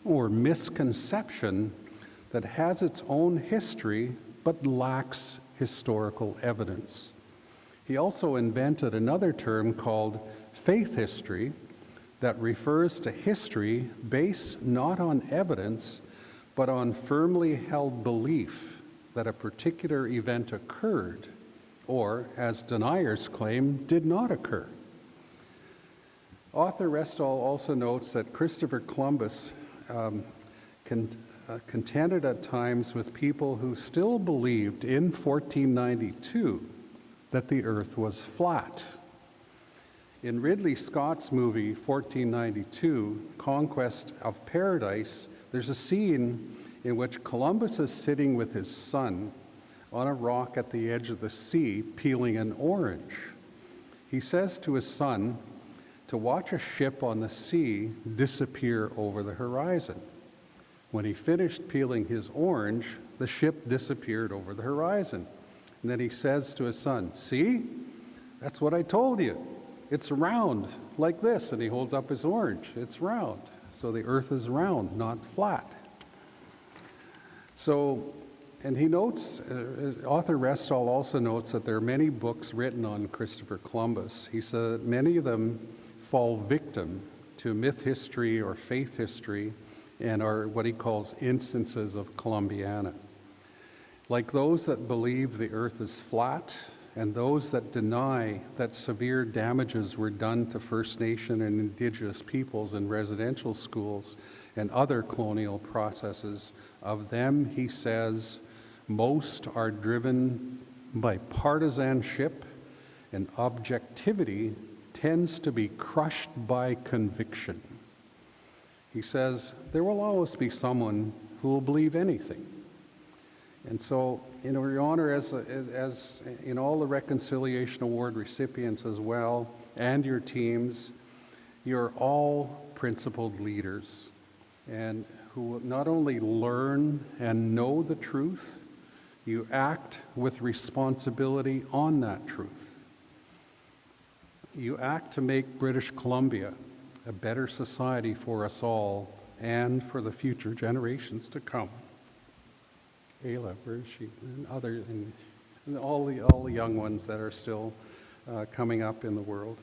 or misconception that has its own history but lacks historical evidence. He also invented another term called faith history that refers to history based not on evidence but on firmly held belief that a particular event occurred or, as deniers claim, did not occur. Author Restall also notes that Christopher Columbus contended at times with people who still believed in 1492 that the earth was flat. In Ridley Scott's movie 1492, Conquest of Paradise, there's a scene in which Columbus is sitting with his son on a rock at the edge of the sea, peeling an orange. He says to his son to watch a ship on the sea disappear over the horizon. When he finished peeling his orange, the ship disappeared over the horizon. And then he says to his son, "See? That's what I told you. It's round, like this." And he holds up his orange. It's round. So the earth is round, not flat. So, and he notes, author Restall also notes that there are many books written on Christopher Columbus. He said many of them fall victim to myth history or faith history and are what he calls instances of Columbiana. Like those that believe the earth is flat and those that deny that severe damages were done to First Nation and Indigenous peoples in residential schools and other colonial processes, of them, he says, most are driven by partisanship, and objectivity tends to be crushed by conviction. He says, there will always be someone who will believe anything. And so, Your Honor, as in all the Reconciliation Award recipients as well, and your teams, you're all principled leaders, and who not only learn and know the truth, you act with responsibility on that truth. You act to make British Columbia a better society for us all and for the future generations to come. Ayla, where is she? And all the young ones that are still coming up in the world.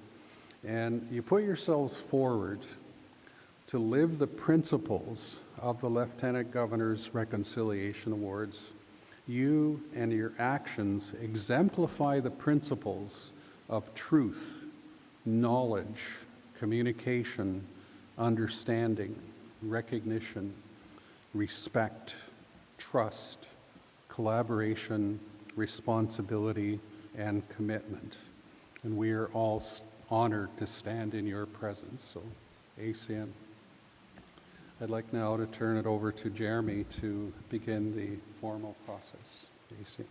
and you put yourselves forward to live the principles of the Lieutenant Governor's Reconciliation Awards, you and your actions exemplify the principles of truth, knowledge, communication, understanding, recognition, respect, trust, collaboration, responsibility, and commitment. And we are all honored to stand in your presence. So, ACN. I'd like now to turn it over to Jeremy to begin the formal process. ACN.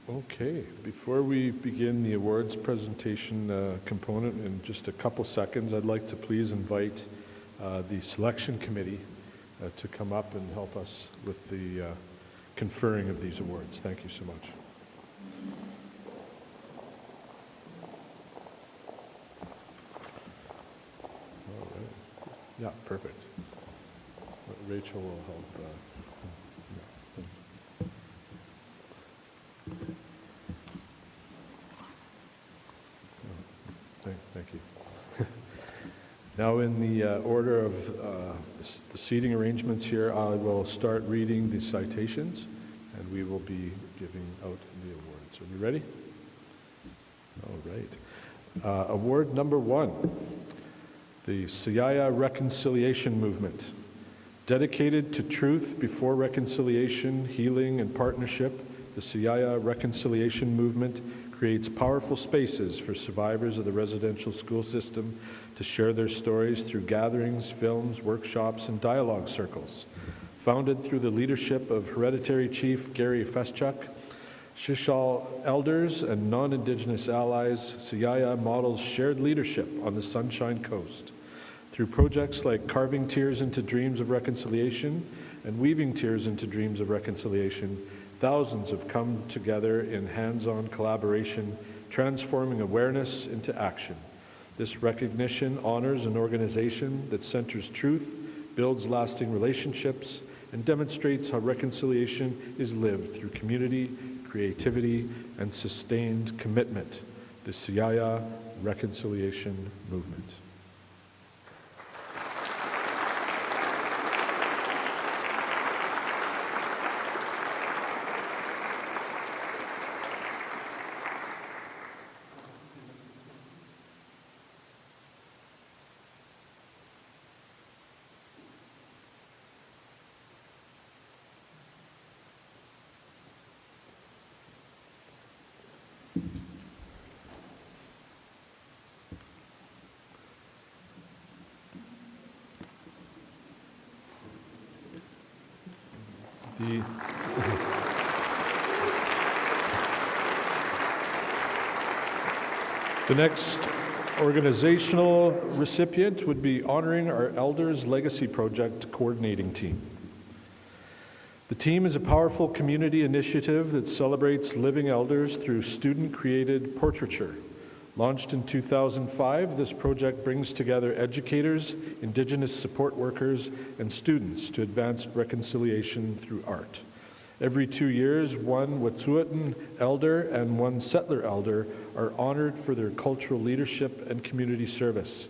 Okay, before we begin the awards presentation component in just a couple seconds, I'd like to please invite the selection committee to come up and help us with the conferring of these awards. Thank you so much. All right. Yeah, perfect. Rachel will help. Thank you. Now, in the order of the seating arrangements here, I will start reading the citations, and we will be giving out the awards. Are you ready? All right. Award number 1, the Siyaya Reconciliation Movement. Dedicated to truth before reconciliation, healing, and partnership, the Siyaya Reconciliation Movement creates powerful spaces for survivors of the residential school system to share their stories through gatherings, films, workshops, and dialogue circles. Founded through the leadership of Hereditary Chief Gary Feschuk, Shishal elders and non-Indigenous allies, Siyaya models shared leadership on the Sunshine Coast. Through projects like Carving Tears into Dreams of Reconciliation and Weaving Tears into Dreams of Reconciliation, thousands have come together in hands-on collaboration, transforming awareness into action. This recognition honors an organization that centers truth, builds lasting relationships, and demonstrates how reconciliation is lived through community, creativity, and sustained commitment. The Siyaya Reconciliation Movement. The next organizational recipient would be honoring our Elders Legacy Project coordinating team. The team is a powerful community initiative that celebrates living elders through student-created portraiture. Launched in 2005, this project brings together educators, Indigenous support workers, and students to advance reconciliation through art. Every 2 years, one Wet'suwet'en elder and one settler elder are honored for their cultural leadership and community service.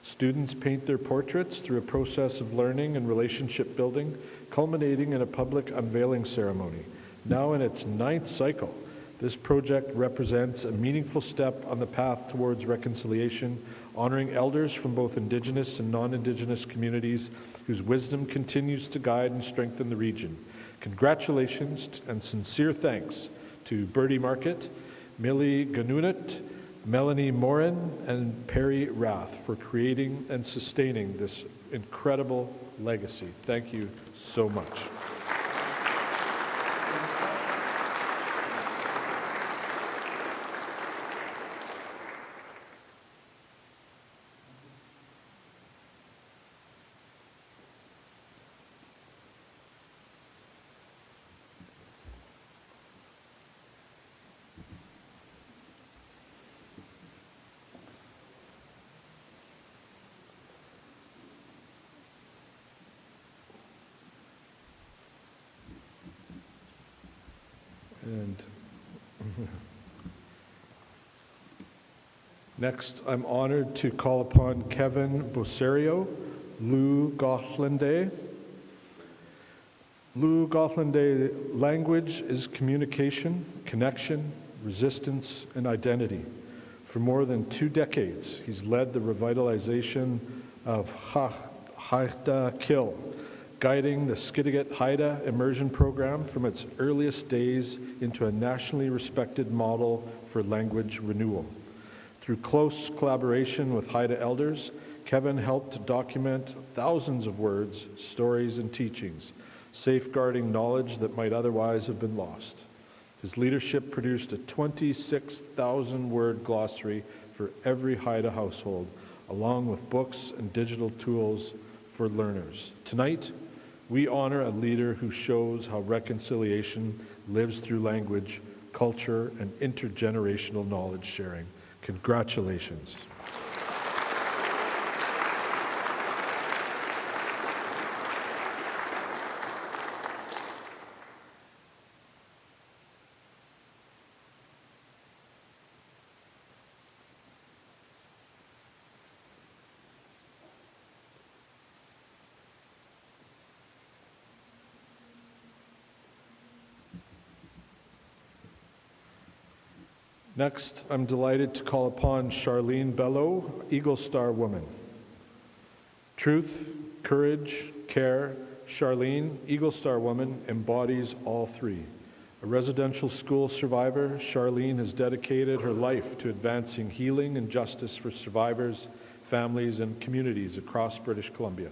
Students paint their portraits through a process of learning and relationship building, culminating in a public unveiling ceremony. Now in its 9th cycle, this project represents a meaningful step on the path towards reconciliation, honoring elders from both Indigenous and non-Indigenous communities whose wisdom continues to guide and strengthen the region. Congratulations and sincere thanks to Bertie Market, Millie Ganunat, Melanie Morin, and Perry Rath for creating and sustaining this incredible legacy. Thank you so much. And next, I'm honored to call upon Kevin Bosario, Lou Gothlande. Lou Gothlande, language is communication, connection, resistance, and identity. For more than 2 decades, he's led the revitalization of Haida Kill, guiding the Skidegate Haida immersion program from its earliest days into a nationally respected model for language renewal. Through close collaboration with Haida elders, Kevin helped to document thousands of words, stories, and teachings, safeguarding knowledge that might otherwise have been lost. His leadership produced a 26,000-word glossary for every Haida household, along with books and digital tools for learners. Tonight, we honor a leader who shows how reconciliation lives through language, culture, and intergenerational knowledge sharing. Congratulations. Next, I'm delighted to call upon Charlene Bello, Eagle Star Woman. Truth, courage, care, Charlene, Eagle Star Woman, embodies all three. A residential school survivor, Charlene has dedicated her life to advancing healing and justice for survivors, families, and communities across British Columbia.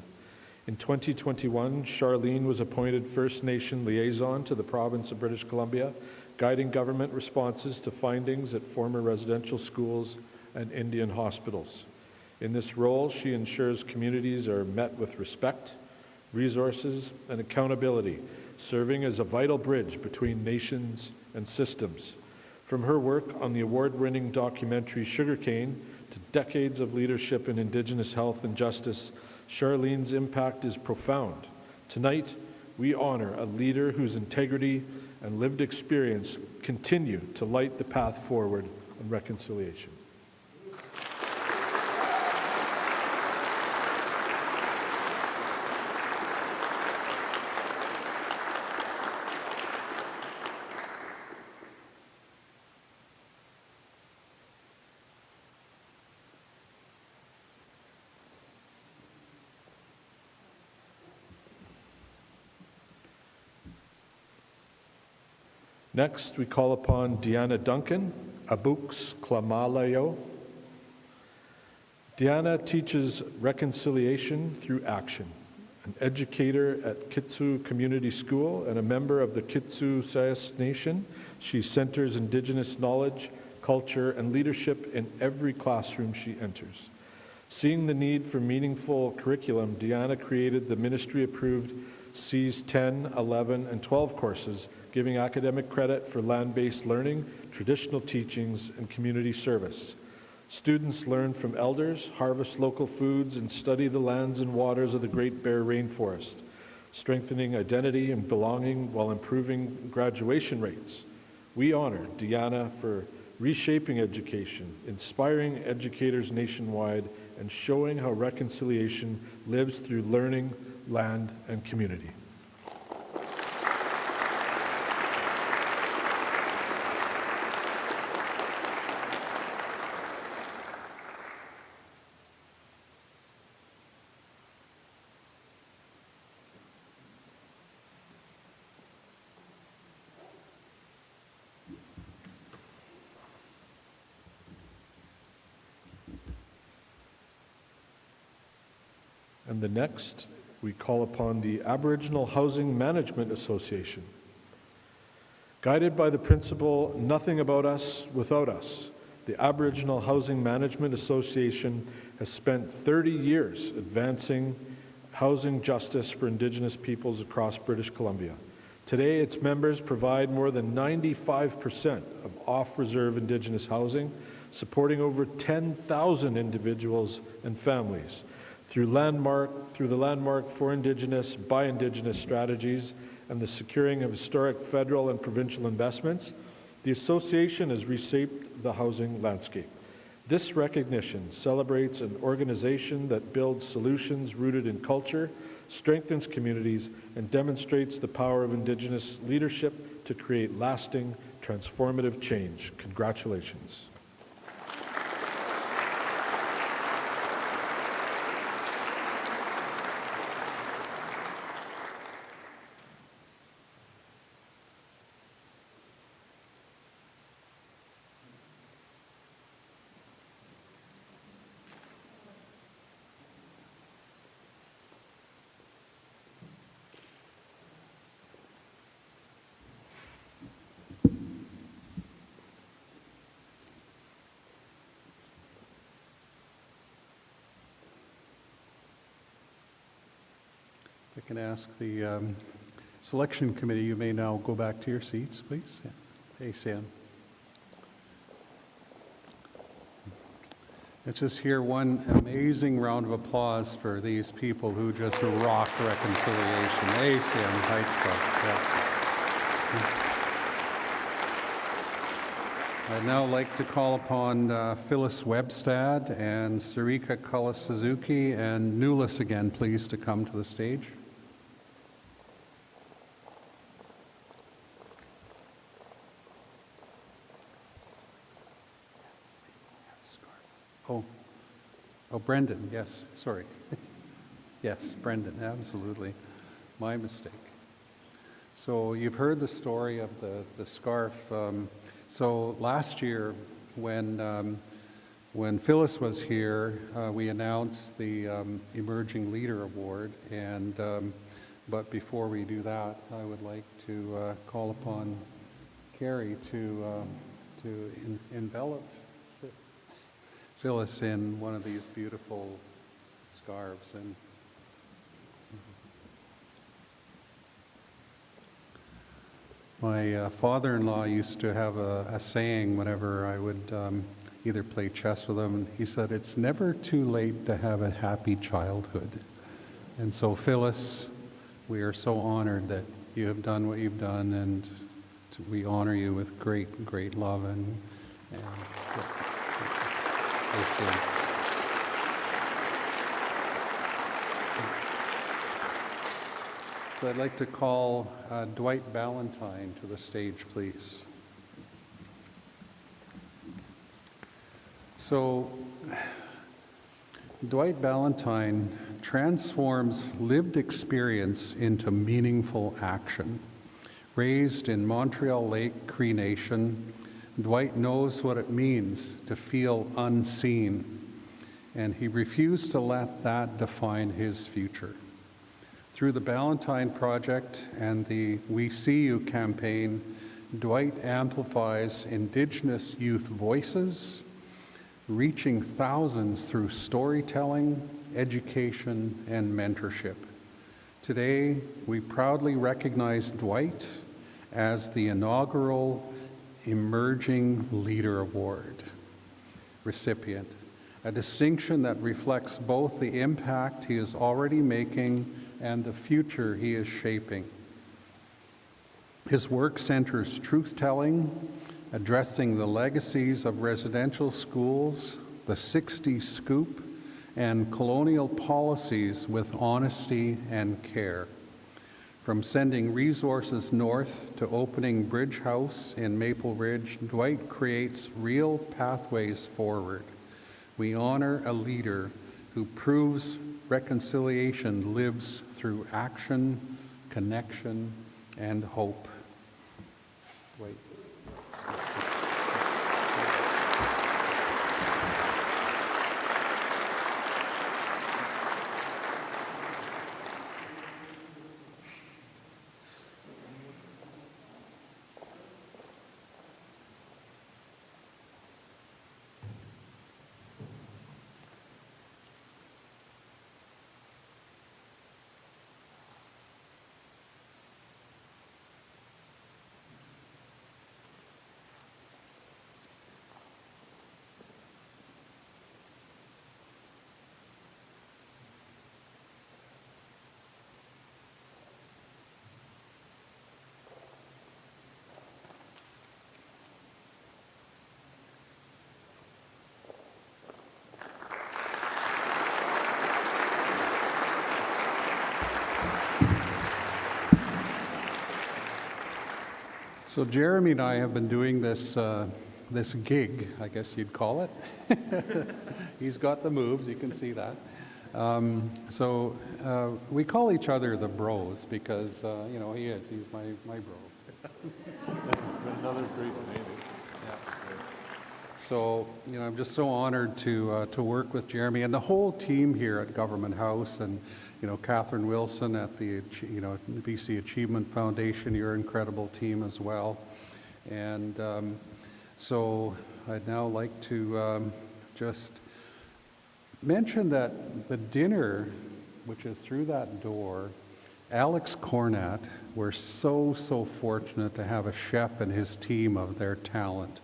In 2021, Charlene was appointed First Nation liaison to the province of British Columbia, guiding government responses to findings at former residential schools and Indian hospitals. In this role, she ensures communities are met with respect, resources, and accountability, serving as a vital bridge between nations and systems. From her work on the award-winning documentary Sugarcane to decades of leadership in Indigenous health and justice, Charlene's impact is profound. Tonight, we honor a leader whose integrity and lived experience continue to light the path forward on reconciliation. Next, we call upon Deanna Duncan, Abuks Klamalayo. Deanna teaches reconciliation through action, an educator at Kitsu Community School and a member of the Kitsu Sayas Nation. She centers Indigenous knowledge, culture, and leadership in every classroom she enters. Seeing the need for meaningful curriculum, Deanna created the ministry-approved Cs 10, 11, and 12 courses, giving academic credit for land-based learning, traditional teachings, and community service. Students learn from elders, harvest local foods, and study the lands and waters of the Great Bear Rainforest, strengthening identity and belonging while improving graduation rates. We honor Deanna for reshaping education, inspiring educators nationwide, and showing how reconciliation lives through learning, land, and community. And the next, we call upon the Aboriginal Housing Management Association. Guided by the principle, nothing about us without us, the Aboriginal Housing Management Association has spent 30 years advancing housing justice for Indigenous peoples across British Columbia. Today, its members provide more than 95% of off-reserve Indigenous housing, supporting over 10,000 individuals and families. Through the landmark for Indigenous, by Indigenous strategies and the securing of historic federal and provincial investments, the Association has reshaped the housing landscape. This recognition celebrates an organization that builds solutions rooted in culture, strengthens communities, and demonstrates the power of Indigenous leadership to create lasting, transformative change. Congratulations. I can ask the selection committee, you may now go back to your seats, please. Yeah. Hey, Sam. Let's just hear one amazing round of applause for these people who just rock reconciliation. Hey, Sam. I'd now like to call upon Phyllis Webstad and Sarika Kullis-Suzuki and Nulis again, please, to come to the stage. Oh, Brendan, yes, sorry. Yes, Brendan, absolutely. My mistake. So you've heard the story of the scarf. So last year, when Phyllis was here, we announced the Emerging Leader Award, and but before we do that, I would like to call upon Carrie to envelop Phyllis in one of these beautiful scarves. And my father-in-law used to have a saying whenever I would either play chess with him. He said, "It's never too late to have a happy childhood." And so, Phyllis, we are so honored that you have done what you've done, and we honor you with great, great love. And so I'd like to call Dwight Ballantyne to the stage, please. So Dwight Ballantyne transforms lived experience into meaningful action. Raised in Montreal Lake Cree Nation, Dwight knows what it means to feel unseen, and he refused to let that define his future. Through the Ballantyne Project and the We See You campaign, Dwight amplifies Indigenous youth voices, reaching thousands through storytelling, education, and mentorship. Today, we proudly recognize Dwight as the inaugural Emerging Leader Award recipient, a distinction that reflects both the impact he is already making and the future he is shaping. His work centers truth-telling, addressing the legacies of residential schools, the 60s scoop, and colonial policies with honesty and care. From sending resources north to opening Bridge House in Maple Ridge, Dwight creates real pathways forward. We honor a leader who proves reconciliation lives through action, connection, and hope. Dwight. So Jeremy and I have been doing this this gig, I guess you'd call it. He's got the moves, you can see that. We call each other the bros because, he's my bro. Another great name. So, I'm just so honored to work with Jeremy and the whole team here at Government House, and, Catherine Wilson at the, BC Achievement Foundation, your incredible team as well. And so I'd now like to just mention that the dinner, which is through that door, Alex Cornat, we're so fortunate to have a chef and his team of their talent,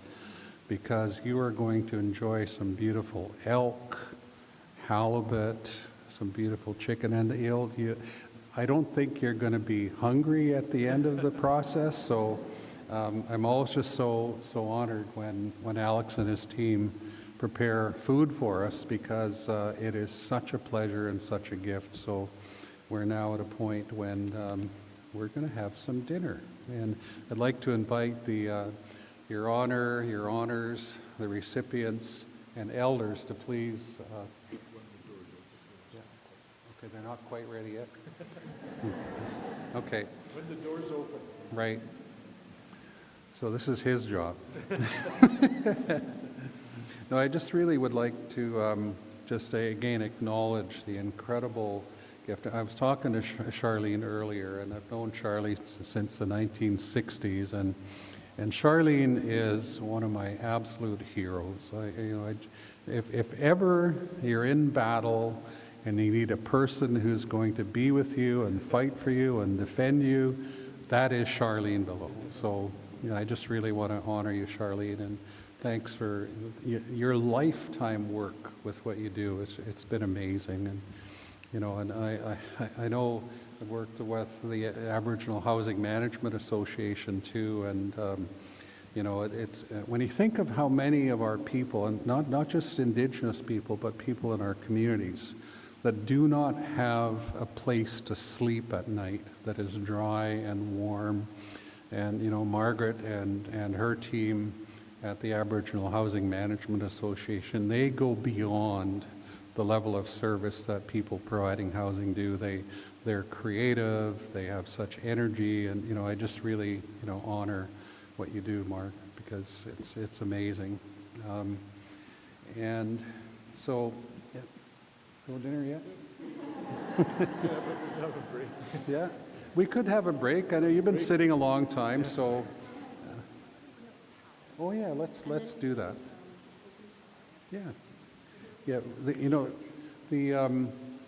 because you are going to enjoy some beautiful elk, halibut, some beautiful chicken, and I don't think you're going to be hungry at the end of the process. So I'm always just so honored when Alex and his team prepare food for us, because it is such a pleasure and such a gift. So we're now at a point when we're going to have some dinner, and I'd like to invite Your Honor, Your Honors, the recipients, and elders to please. Okay, they're not quite ready yet. Okay. When the doors open. Right. So this is his job. No, I just really would like to just again acknowledge the incredible gift. I was talking to Charlene earlier, and I've known Charlie since the 1960s, and Charlene is one of my absolute heroes. If ever you're in battle and you need a person who's going to be with you and fight for you and defend you, that is Charlene below. So I just really want to honor you, Charlene, and thanks for your lifetime work with what you do. It's been amazing, and I know I've worked with the Aboriginal Housing Management Association too, and it's when you think of how many of our people, and not just Indigenous people, but people in our communities, that do not have a place to sleep at night that is dry and warm. And Margaret and her team at the Aboriginal Housing Management Association, they go beyond the level of service that people providing housing do. They're creative, they have such energy, and I just really honor what you do, Mark, because it's amazing. And so, no dinner yet? Have a break. Yeah, we could have a break. I know you've been sitting a long time, so. Oh yeah, let's do that. Yeah,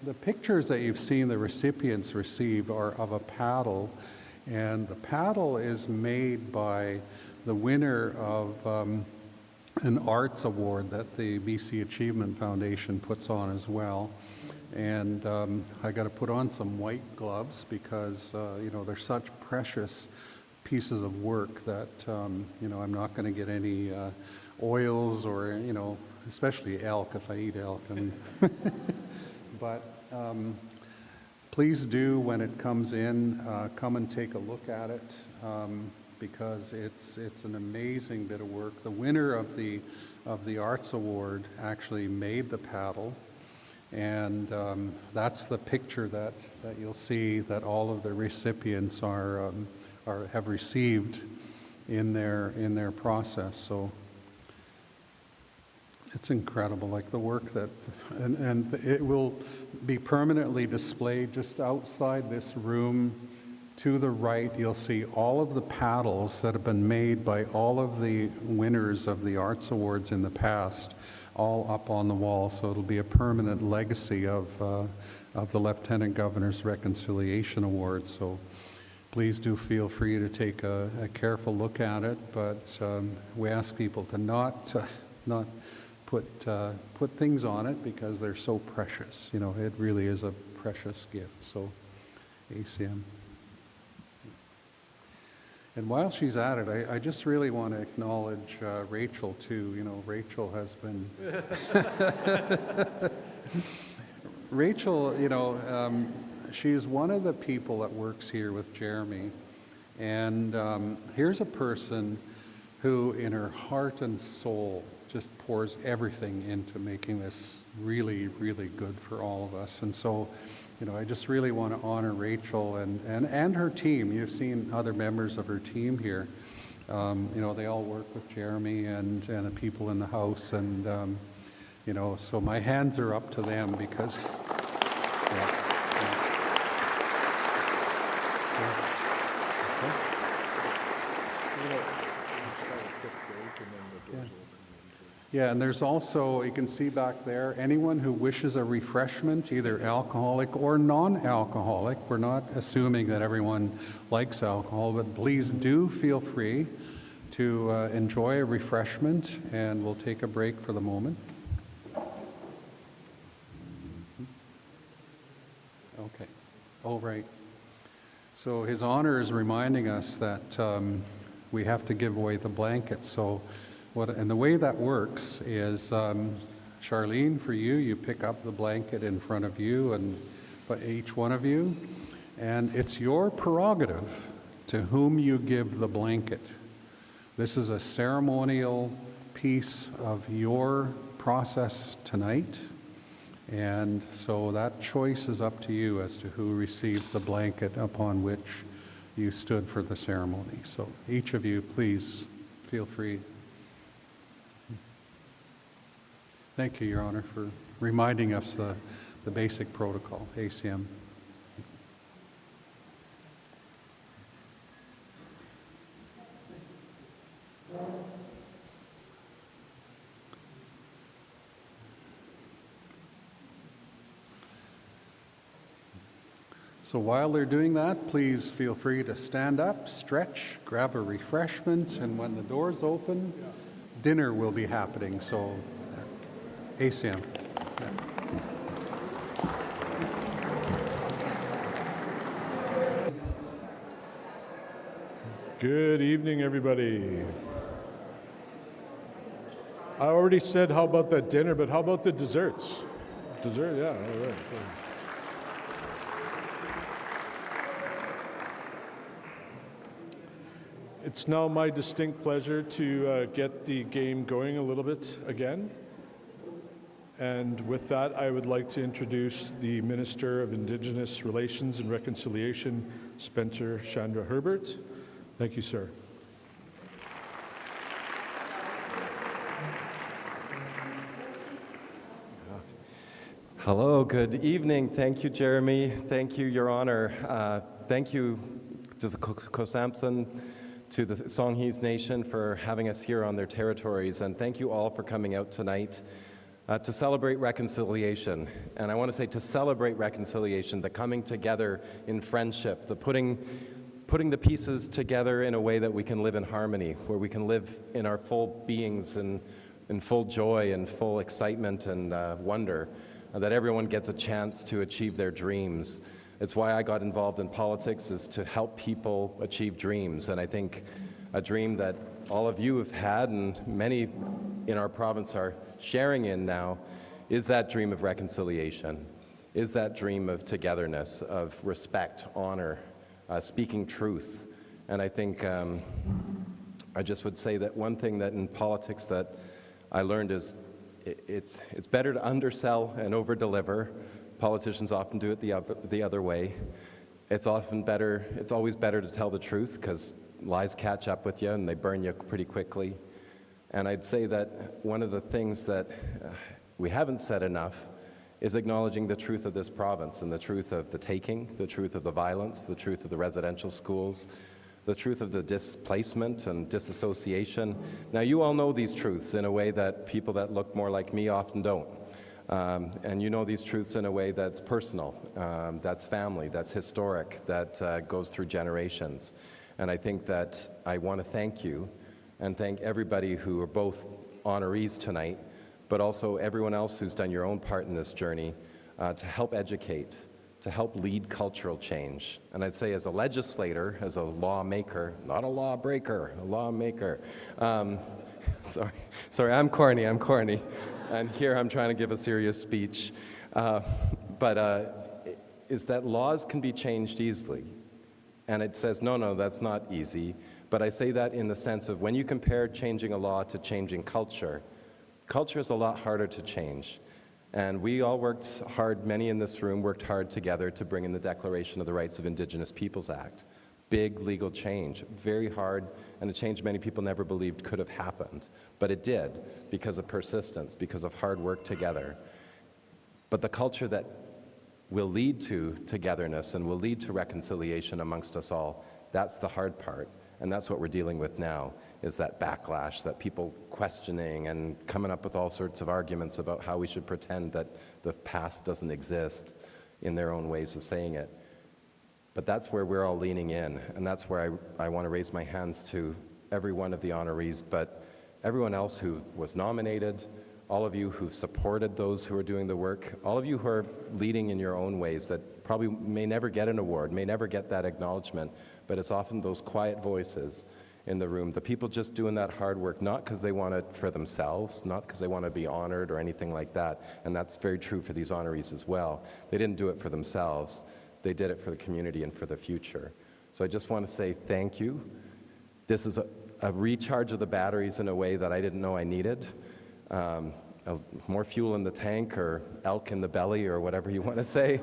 the pictures that you've seen the recipients receive are of a paddle, and the paddle is made by the winner of an arts award that the BC Achievement Foundation puts on as well. And I got to put on some white gloves because they're such precious pieces of work that I'm not going to get any oils or especially elk if I eat elk. But please do, when it comes in, come and take a look at it, because it's an amazing bit of work. The winner of the Arts Award actually made the paddle, and that's the picture that you'll see that all of the recipients have received in their process. So it's incredible, like the work that, and it will be permanently displayed just outside this room. To the right, you'll see all of the paddles that have been made by all of the winners of the Arts Awards in the past, all up on the wall. So it'll be a permanent legacy of the Lieutenant Governor's Reconciliation Award. So please do feel free to take a careful look at it. But we ask people to not put things on it because they're so precious. It really is a precious gift. So ACM. And while she's at it, I just really want to acknowledge Rachel too. Rachel has been Rachel, she's one of the people that works here with Jeremy, And here's a person who, in her heart and soul, just pours everything into making this really, really good for all of us. And so, I just really want to honor Rachel and her team. You've seen other members of her team here. They all work with Jeremy and the people in the house, and so my hands are up to them because. Yeah, and there's also, you can see back there, anyone who wishes a refreshment, either alcoholic or non-alcoholic. We're not assuming that everyone likes alcohol, but please do feel free to enjoy a refreshment, and we'll take a break for the moment. Okay. All right. So His Honor is reminding us that we have to give away the blankets. So, and the way that works is, Charlene, for you, you pick up the blanket in front of you, and each one of you, and it's your prerogative to whom you give the blanket. This is a ceremonial piece of your process tonight, and so that choice is up to you as to who receives the blanket upon which you stood for the ceremony. So each of you, please feel free. Thank you, Your Honor, for reminding us the basic protocol, ACM. So while they're doing that, please feel free to stand up, stretch, grab a refreshment, and when the doors open, dinner will be happening. So ACM. Yeah. Good evening, everybody. I already said, how about that dinner, but how about the desserts? Dessert, yeah, all right. It's now my distinct pleasure to get the game going a little bit again. And with that, I would like to introduce the Minister of Indigenous Relations and Reconciliation, Spencer Chandra Herbert. Thank you, sir. Hello, good evening. Thank you, Jeremy. Thank you, Your Honor. Thank you to the Kosamson, to the Songhees Nation for having us here on their territories, and thank you all for coming out tonight to celebrate reconciliation. And I want to say to celebrate reconciliation, the coming together in friendship, the putting the pieces together in a way that we can live in harmony, where we can live in our full beings and in full joy and full excitement and wonder, that everyone gets a chance to achieve their dreams. It's why I got involved in politics, is to help people achieve dreams. And I think a dream that all of you have had and many in our province are sharing in now is that dream of reconciliation, is that dream of togetherness, of respect, honor, speaking truth. And I think I just would say that one thing that in politics that I learned is it's better to undersell and over-deliver. Politicians often do it the other way. It's always better to tell the truth, because lies catch up with you and they burn you pretty quickly. And I'd say that one of the things that we haven't said enough is acknowledging the truth of this province and the truth of the taking, the truth of the violence, the truth of the residential schools, the truth of the displacement and disassociation. Now, you all know these truths in a way that people that look more like me often don't. And you know these truths in a way that's personal, that's family, that's historic, that goes through generations. And I think that I want to thank you and thank everybody who are both honorees tonight, but also everyone else who's done your own part in this journey to help educate, to help lead cultural change. And I'd say as a legislator, as a lawmaker, not a lawbreaker, a lawmaker. Sorry, I'm corny. And here I'm trying to give a serious speech. Is that laws can be changed easily, And it says, no, that's not easy. But I say that in the sense of when you compare changing a law to changing culture, culture is a lot harder to change. And we all worked hard, many in this room worked hard together to bring in the Declaration of the Rights of Indigenous Peoples Act. Big legal change, very hard, and a change many people never believed could have happened. But it did, because of persistence, because of hard work together. But the culture that will lead to togetherness and will lead to reconciliation amongst us all, that's the hard part. And that's what we're dealing with now, is that backlash, that people questioning and coming up with all sorts of arguments about how we should pretend that the past doesn't exist in their own ways of saying it. But that's where we're all leaning in, and that's where I want to raise my hands to every one of the honorees, but everyone else who was nominated, all of you who've supported those who are doing the work, all of you who are leading in your own ways that probably may never get an award, may never get that acknowledgement, but it's often those quiet voices in the room, the people just doing that hard work, not because they want it for themselves, not because they want to be honored or anything like that, and that's very true for these honorees as well. They didn't do it for themselves. They did it for the community and for the future. So I just want to say thank you. This is a recharge of the batteries in a way that I didn't know I needed. More fuel in the tank or elk in the belly or whatever you want to say.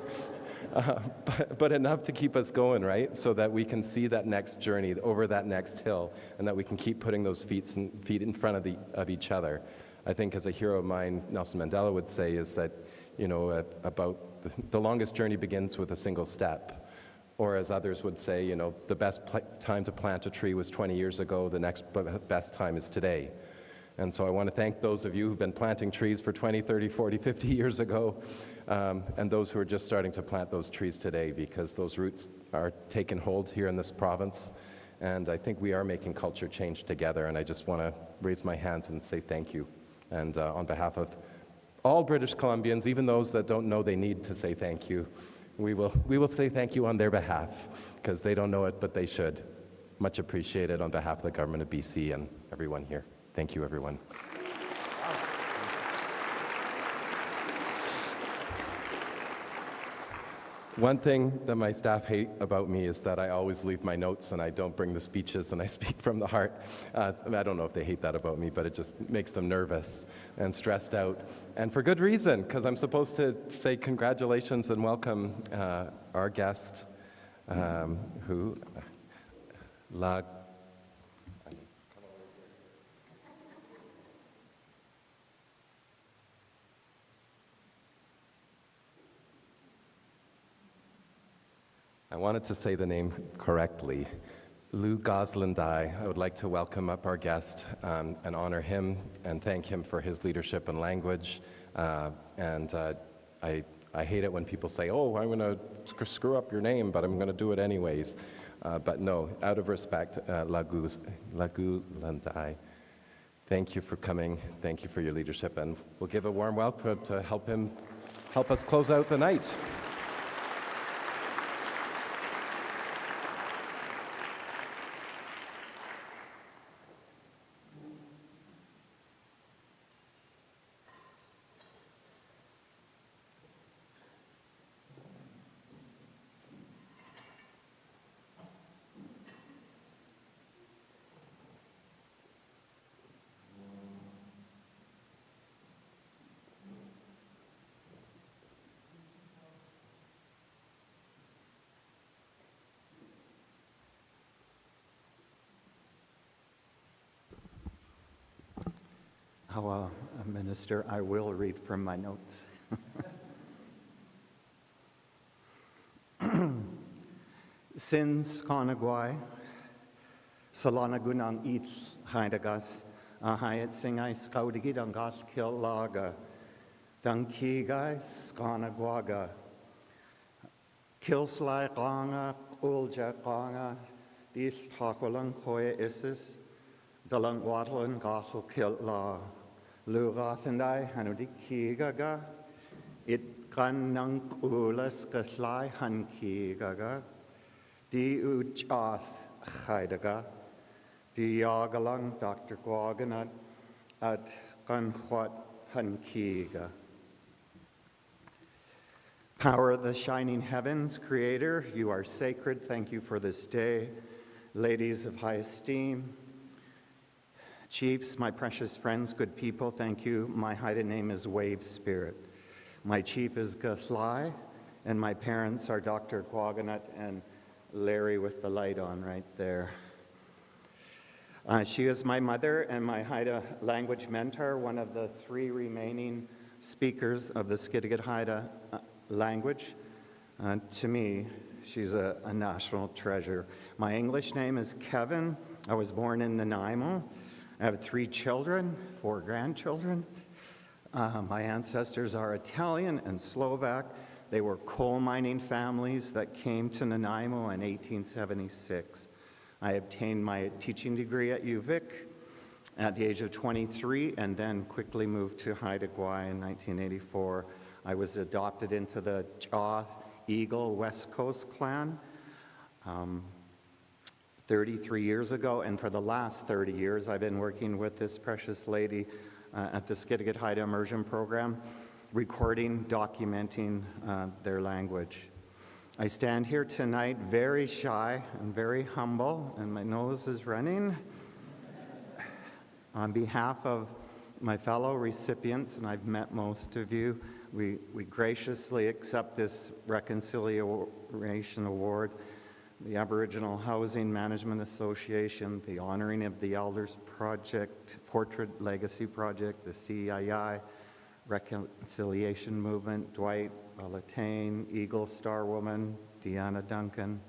But enough to keep us going, right? So that we can see that next journey over that next hill and that we can keep putting those feet in front of each other. I think as a hero of mine, Nelson Mandela would say is that, about the longest journey begins with a single step. Or as others would say, the best time to plant a tree was 20 years ago, the next best time is today. And so I want to thank those of you who've been planting trees for 20, 30, 40, 50 years ago, and those who are just starting to plant those trees today, because those roots are taking hold here in this province. And I think we are making culture change together, and I just want to raise my hands and say thank you. And on behalf of all British Columbians, even those that don't know they need to say thank you, we will say thank you on their behalf, because they don't know it, but they should. Much appreciated on behalf of the government of BC and everyone here. Thank you, everyone. One thing that my staff hate about me is that I always leave my notes and I don't bring the speeches and I speak from the heart. I don't know if they hate that about me, but it just makes them nervous and stressed out. And for good reason, because I'm supposed to say congratulations and welcome our guest, I wanted to say the name correctly. Lou Goslandai. I would like to welcome up our guest and honor him and thank him for his leadership and language. I hate it when people say, oh, I'm going to screw up your name, but I'm going to do it anyways. But no, out of respect, Lagu Landai. Thank you for coming. Thank you for your leadership. And we'll give a warm welcome to help us close out the night. Minister, I will read from my notes. Sins Conagwai, Salanagunang eats Heidegas, Hayat Singai Skaudigid Angas Killaga, Dunkigai Skanagwaga, Kilslai Ganga, Ulja Ganga, Dis Takolang Koya Isis, Dalang Watlan Gassel Killa. Lugas and I, Hanudik Kigaga, it kan nang ulas kaslai han kigaga, di uchath chaidaga, di yagalang Dr. Gwaganat at kan hwat han kiga. Power of the shining heavens, Creator, you are sacred. Thank you for this day. Ladies of high esteem, chiefs, my precious friends, good people, thank you. My Haida name is Wave Spirit. My chief is Gathlai, and my parents are Dr. Quaganut and Larry with the light on right there. She is my mother and my Haida language mentor, one of the 3 remaining speakers of the Skidegate Haida language. To me, she's a national treasure. My English name is Kevin. I was born in Nanaimo. I have 3 children, 4 grandchildren. My ancestors are Italian and Slovak. They were coal mining families that came to Nanaimo in 1876. I obtained my teaching degree at UVic at the age of 23 and then quickly moved to Haida Gwaii in 1984. I was adopted into the Jaw Eagle West Coast clan 33 years ago, and for the last 30 years I've been working with this precious lady at the Skidegate Haida Immersion Program, recording, documenting their language. I stand here tonight very shy and very humble, and my nose is running. On behalf of my fellow recipients, and I've met most of you, we graciously accept this Reconciliation Award, the Aboriginal Housing Management Association, the Honoring of the Elders Project, Portrait Legacy Project, the CII, Reconciliation Movement, Dwight Balatane, Eagle Star Woman, Deanna Duncan.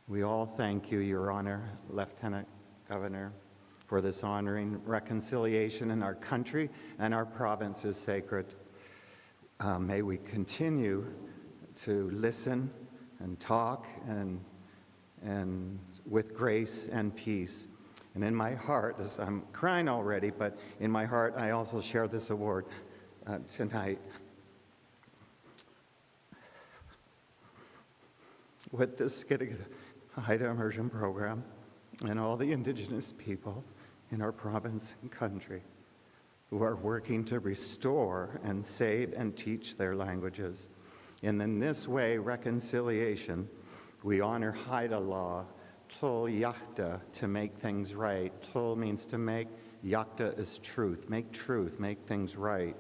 We all thank you, Your Honor, Lieutenant Governor, for this honoring. Reconciliation in our country and our province is sacred. May we continue to listen and talk and with grace and peace. And in my heart, I'm crying already, but in my heart, I also share this award tonight with the Skidegate Haida Immersion Program and all the indigenous people in our province and country who are working to restore and save and teach their languages. And in this way, reconciliation, we honor Haida law, Tul Yakta, to make things right. Tul means to make, Yakta is truth, make things right.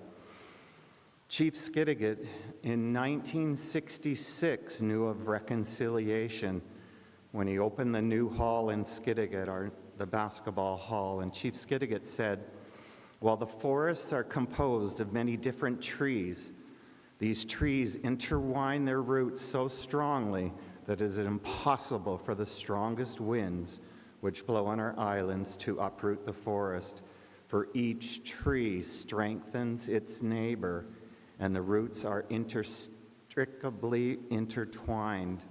Chief Skidegate in 1966 knew of reconciliation when he opened the new hall in Skidegate, the basketball hall, and Chief Skidegate said, while the forests are composed of many different trees, these trees intertwine their roots so strongly that it is impossible for the strongest winds which blow on our islands to uproot the forest, for each tree strengthens its neighbor, and the roots are inextricably intertwined.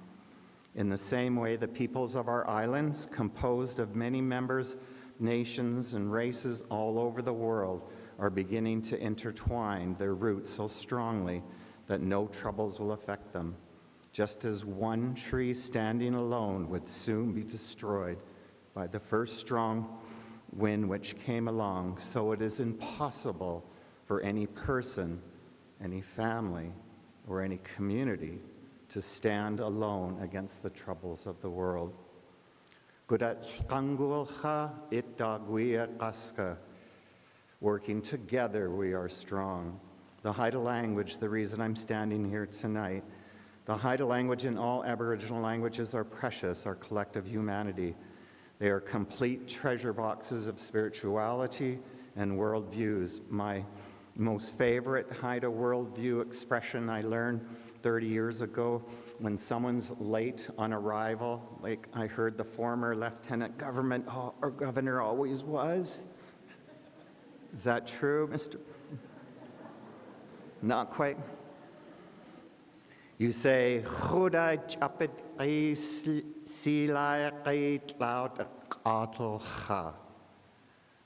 In the same way, the peoples of our islands, composed of many members, nations, and races all over the world, are beginning to intertwine their roots so strongly that no troubles will affect them. Just as one tree standing alone would soon be destroyed by the first strong wind which came along, so it is impossible for any person, any family, or any community to stand alone against the troubles of the world. Working together, we are strong. The Haida language, the reason I'm standing here tonight, the Haida language and all Aboriginal languages are precious, our collective humanity. They are complete treasure boxes of spirituality and worldviews. My most favorite Haida worldview expression I learned 30 years ago, when someone's late on arrival, like I heard the former lieutenant governor always was. Is that true, Mr.? Not quite. You say, "Chuda chapet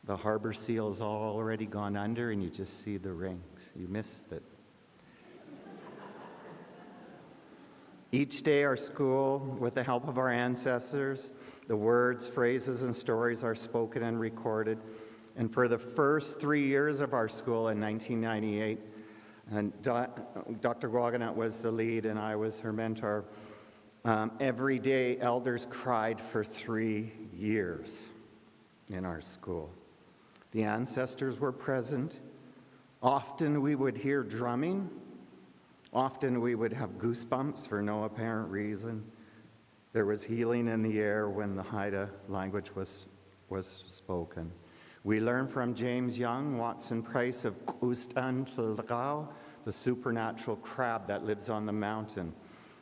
the harbor seal's already gone under and you just see the rings. You missed it. Each day our school, with the help of our ancestors, the words, phrases, and stories are spoken and recorded. And for the first 3 years of our school in 1998, And Dr. Guaganat was the lead, and I was her mentor. Every day, elders cried for 3 years in our school. The ancestors were present. Often we would hear drumming. Often we would have goosebumps for no apparent reason. There was healing in the air when the Haida language was spoken. We learned from James Young, Watson Price of Kustan Tlgao, the supernatural crab that lives on the mountain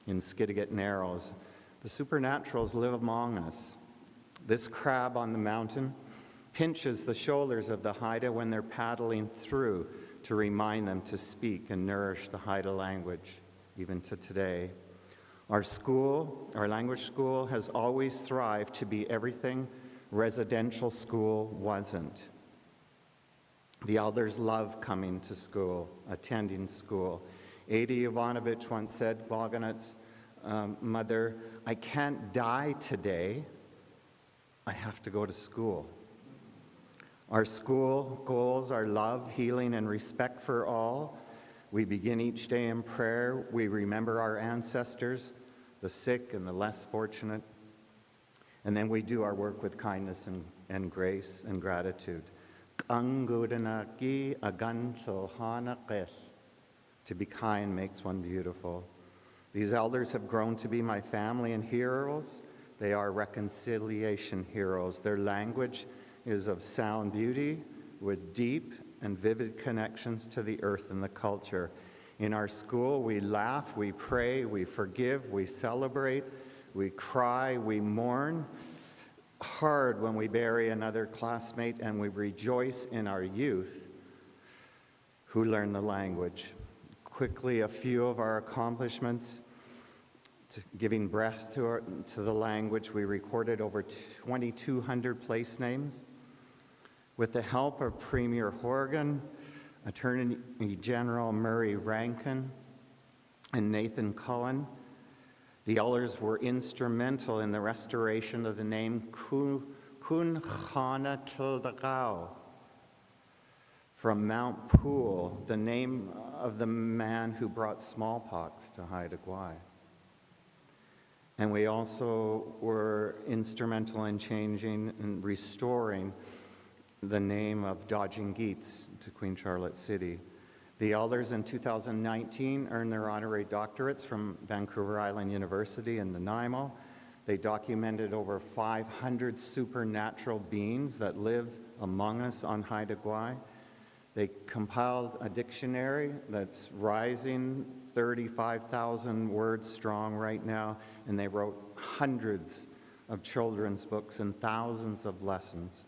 in Skidegate Narrows. The supernaturals live among us. This crab on the mountain pinches the shoulders of the Haida when they're paddling through to remind them to speak and nourish the Haida language, even to today. Our school, our language school, has always thrived to be everything residential school wasn't. The elders love coming to school, attending school. Ada Jovanovic once said, Guaganat's mother, I can't die today, I have to go to school. Our school goals are love, healing, and respect for all. We begin each day in prayer. We remember our ancestors, the sick and the less fortunate. And then we do our work with kindness and grace and gratitude. To be kind makes one beautiful. These elders have grown to be my family and heroes. They are reconciliation heroes. Their language is of sound beauty with deep and vivid connections to the earth and the culture. In our school, we laugh, we pray, we forgive, we celebrate, we cry, we mourn hard when we bury another classmate, and we rejoice in our youth who learn the language. Quickly, a few of our accomplishments. Giving breath to the language, we recorded over 2,200 place names. With the help of Premier Horgan, Attorney General Murray Rankin, and Nathan Cullen, the elders were instrumental in the restoration of the name Kunchana Tildagao from Mount Pool, the name of the man who brought smallpox to Haida Gwaii. And we also were instrumental in changing and restoring the name of Dodging-Geets to Queen Charlotte City. The elders in 2019 earned their honorary doctorates from Vancouver Island University in Nanaimo. They documented over 500 supernatural beings that live among us on Haida Gwaii. They compiled a dictionary that's rising 35,000 words strong right now, and they wrote hundreds of children's books and thousands of lessons.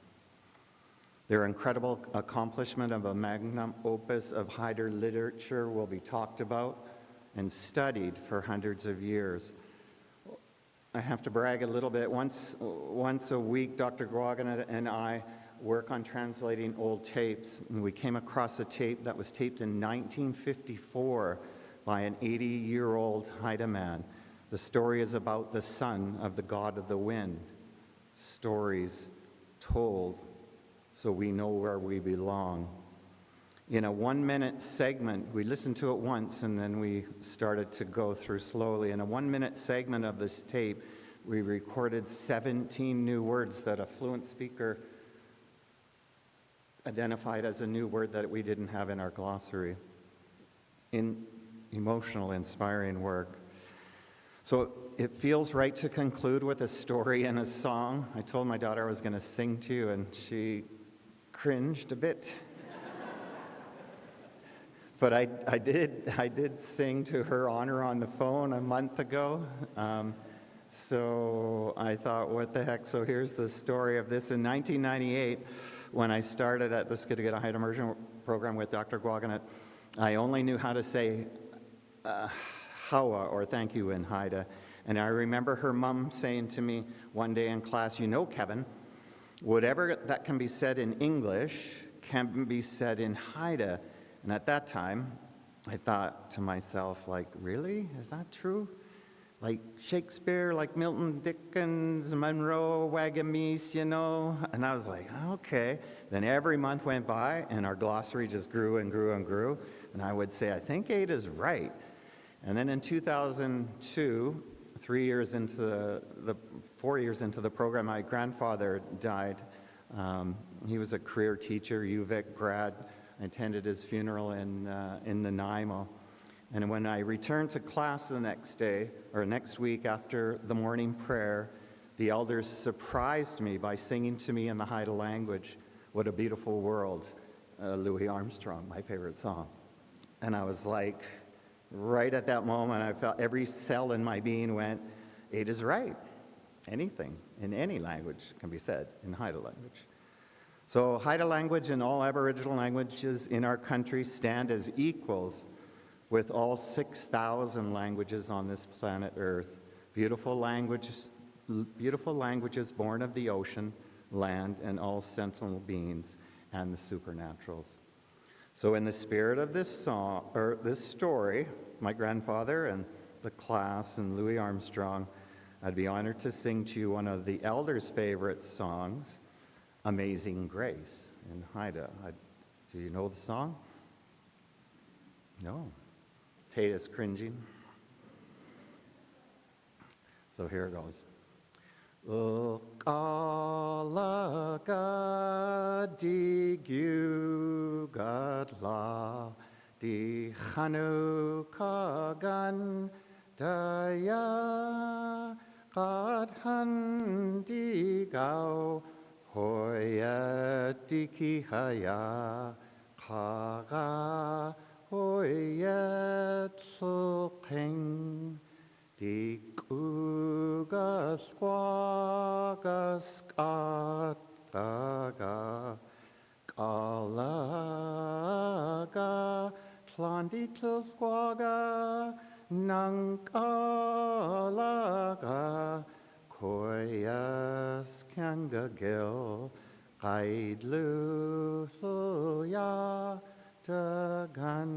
Their incredible accomplishment of a magnum opus of Haida literature will be talked about and studied for hundreds of years. I have to brag a little bit. Once a week, Dr. Guaganat and I work on translating old tapes, and we came across a tape that was taped in 1954 by an 80-year-old Haida man. The story is about the son of the god of the wind. Stories told so we know where we belong. In a 1-minute segment, we listened to it once and then we started to go through slowly. In a 1-minute segment of this tape, we recorded 17 new words that a fluent speaker identified as a new word that we didn't have in our glossary. Emotional, inspiring work. So it feels right to conclude with a story and a song. I told my daughter I was going to sing to you, and she cringed a bit. But I did sing to her honor on the phone a month ago. So I thought, what the heck? So here's the story of this. In 1998, when I started at the Skidegate Haida Immersion Program with Dr. Guaganat, I only knew how to say hawa, or thank you, in Haida. And I remember her mom saying to me one day in class, you know, Kevin, whatever that can be said in English can be said in Haida. And at that time, I thought to myself, like, really? Is that true? Like Shakespeare, like Milton Dickens, Monroe, Wagamis, you know? And I was like, okay. Then every month went by, and our glossary just grew and grew and grew. And I would say, I think 8 is right. And then in 2002, 4 years into the program, my grandfather died. He was a career teacher, UVic grad. I attended his funeral in Nanaimo. And when I returned to class the next week after the morning prayer, the elders surprised me by singing to me in the Haida language, "What a Beautiful World," Louis Armstrong, my favorite song. And I was like, right at that moment, I felt every cell in my being went, 8 is right. Anything in any language can be said in Haida language. So Haida language and all Aboriginal languages in our country stand as equals with all 6,000 languages on this planet Earth. Beautiful languages born of the ocean, land, and all sentinel beings and the supernaturals. So in the spirit of this song, or this story, my grandfather and the class and Louis Armstrong, I'd be honored to sing to you one of the elders' favorite songs, Amazing Grace, in Haida. Do you know the song? No. Tate's cringing. So here it goes. Ukalaga di gugadla di Hanukagan daya gadhan di gau hoya dikihaya kaga hoya tsukeng di kuga squaga skataga kalaga tlandi til squaga nankalaga koyas kangagil kaidlu thuya dagan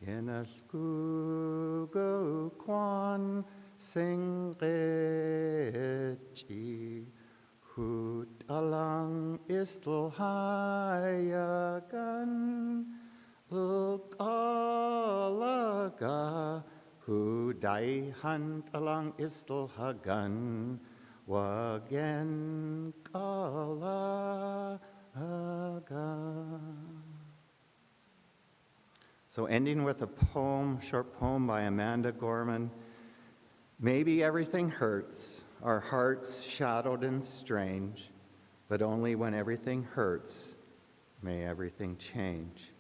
Yenaskugo kwan singrechi hut alang istel hayagan ukalaga hu dai hunt alang istel hagan wagen kalaga. So ending with a poem, short poem by Amanda Gorman. Maybe everything hurts, our hearts shadowed and strange, but only when everything hurts, may everything change.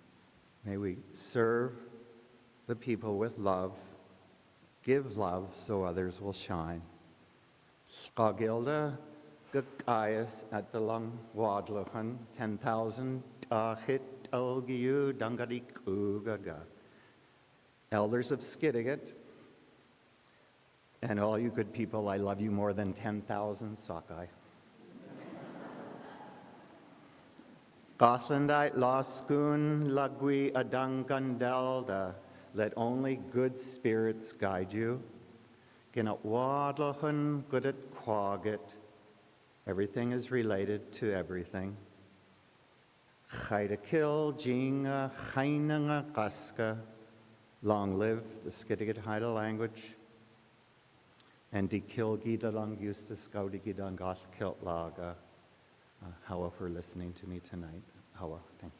May we serve the people with love, give love so others will shine. Skagilda gukayas at the lung wadluhan 10,000 hit. Elders of Skidegate, and all you good people, I love you more than 10,000 sockeye. Gothandite laskun lagui adangandelda, let only good spirits guide you. Ginat wadlahun goodat quagit, everything is related to everything. Chaidakil, Jinga, Chainanga, Kaska, long live the Skidegate Haida language, and Dikil Gidalang Eustace Gaudigidang Goth Kiltlaga. Hawa for listening to me tonight. Hawa, thank you.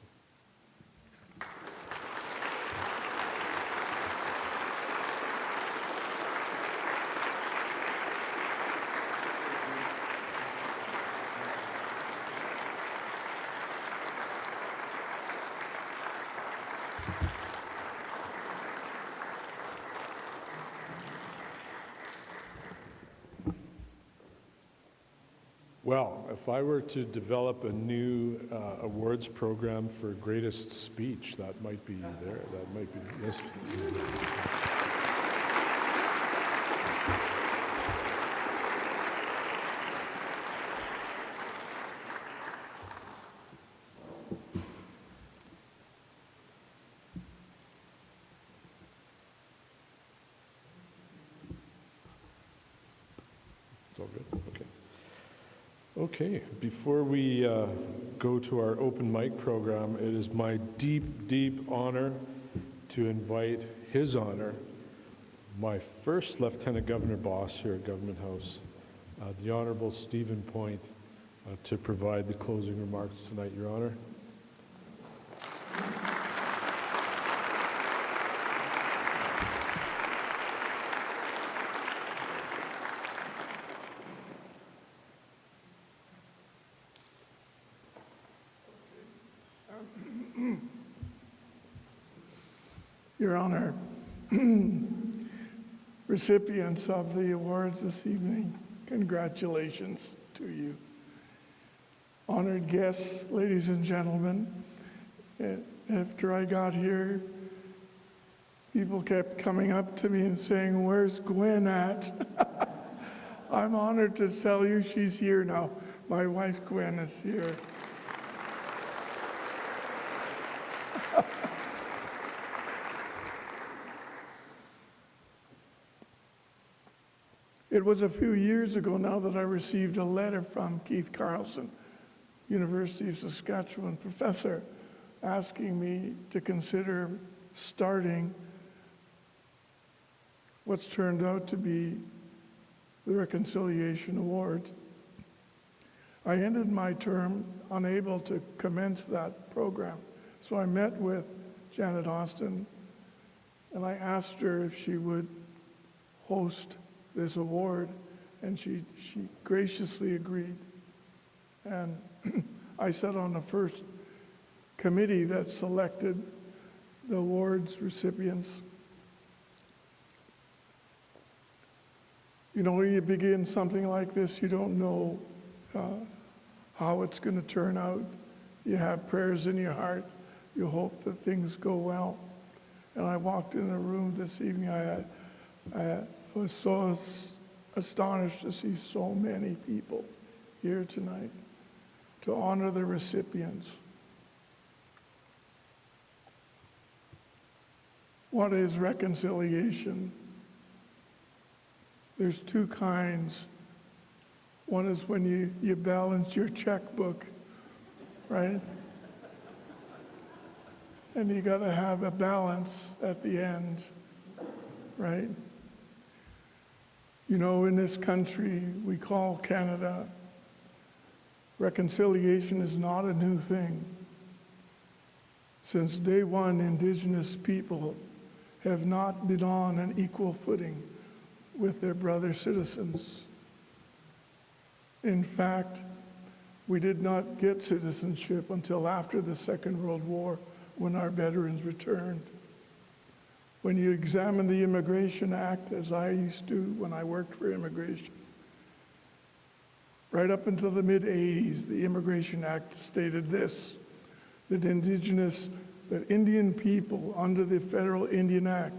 Well, if I were to develop a new awards program for greatest speech, that might be there. That might be this. It's all good? Okay. Okay, before we go to our open mic program, it is my deep, deep honor to invite His Honor, my first Lieutenant Governor boss here at Government House, the Honorable Stephen Point, to provide the closing remarks tonight, Your Honor. Your Honor, recipients of the awards this evening, congratulations to you. Honored guests, ladies and gentlemen, after I got here, people kept coming up to me and saying, "Where's Gwen at?" I'm honored to tell you she's here now. My wife, Gwen, is here. It was a few years ago now that I received a letter from Keith Carlson, University of Saskatchewan professor, asking me to consider starting what's turned out to be the Reconciliation Award. I ended my term unable to commence that program, so I met with Janet Austin and I asked her if she would host this award, and she graciously agreed. And I sat on the first committee that selected the award's recipients. You know, when you begin something like this, you don't know how it's going to turn out. You have prayers in your heart. You hope that things go well. And I walked in a room this evening. I was so astonished to see so many people here tonight to honor the recipients. What is reconciliation? There's two kinds. One is when you balance your checkbook, right? And you got to have a balance at the end, right? You know, in this country we call Canada, reconciliation is not a new thing. Since day one, Indigenous people have not been on an equal footing with their brother citizens. In fact, we did not get citizenship until after the Second World War, when our veterans returned. When you examine the Immigration Act, as I used to when I worked for immigration, right up until the mid-'80s, the Immigration Act stated this, that Indian people under the Federal Indian Act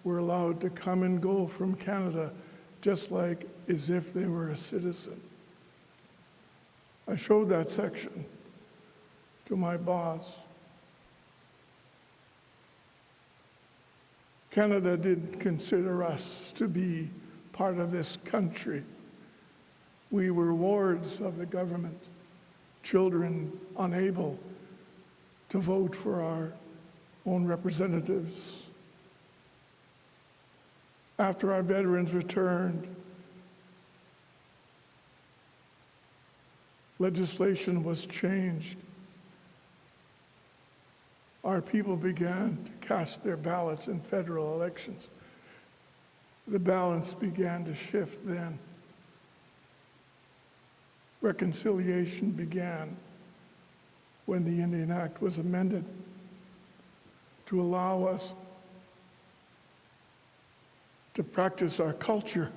were allowed to come and go from Canada just like as if they were a citizen. I showed that section to my boss. Canada didn't consider us to be part of this country. We were wards of the government, children unable to vote for our own representatives. After our veterans returned, legislation was changed. Our people began to cast their ballots in federal elections. The balance began to shift then. Reconciliation began when the Indian Act was amended to allow us to practice our culture.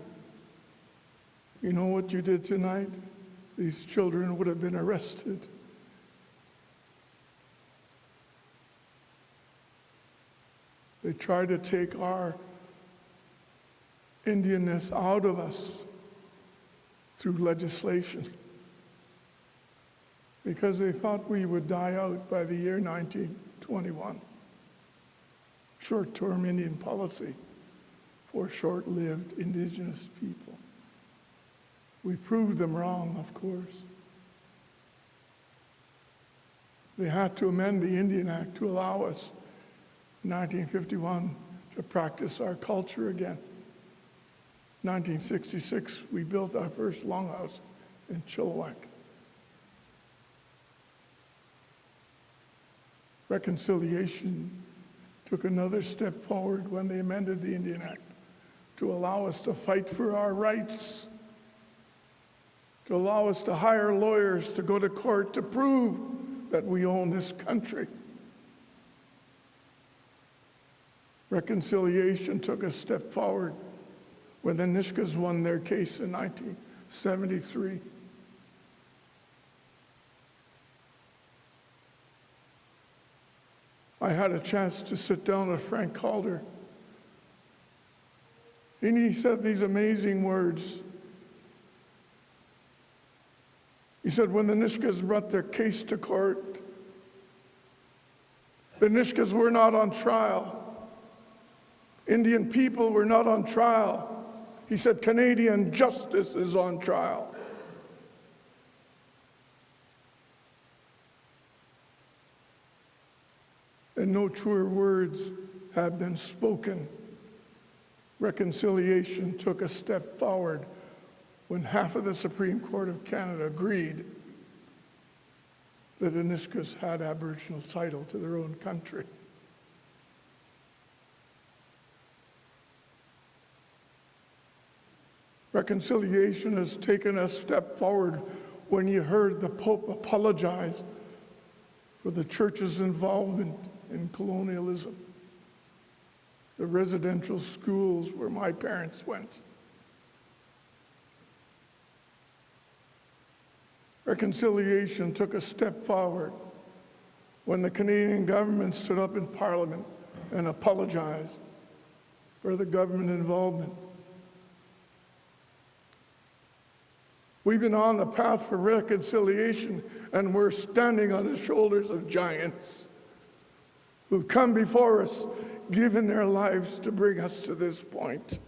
You know what you did tonight? These children would have been arrested. They tried to take our Indianness out of us through legislation because they thought we would die out by the year 1921. Short-term Indian policy for short-lived Indigenous people. We proved them wrong, of course. They had to amend the Indian Act to allow us 1951 to practice our culture again. 1966, we built our first longhouse in Chilliwack. Reconciliation took another step forward when they amended the Indian Act to allow us to fight for our rights, to allow us to hire lawyers to go to court to prove that we own this country. Reconciliation took a step forward when the Nisga's won their case in 1973. I had a chance to sit down with Frank Calder, and he said these amazing words. He said, when the Nisga's brought their case to court, the Nisga's were not on trial. Indian people were not on trial. He said, Canadian justice is on trial. And no truer words have been spoken. Reconciliation took a step forward when half of the Supreme Court of Canada agreed that the Nisga's had Aboriginal title to their own country. Reconciliation has taken a step forward when you heard the Pope apologize for the church's involvement in colonialism, the residential schools where my parents went. Reconciliation took a step forward when the Canadian government stood up in Parliament and apologized for the government involvement. We've been on the path for reconciliation, and we're standing on the shoulders of giants who've come before us, given their lives to bring us to this point.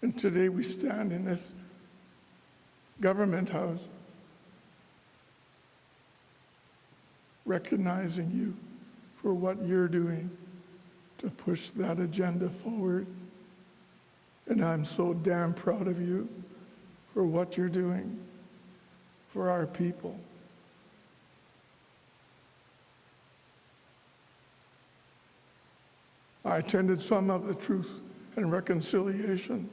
And today we stand in this government house recognizing you for what you're doing to push that agenda forward. And I'm so damn proud of you for what you're doing for our people. I attended some of the Truth and Reconciliation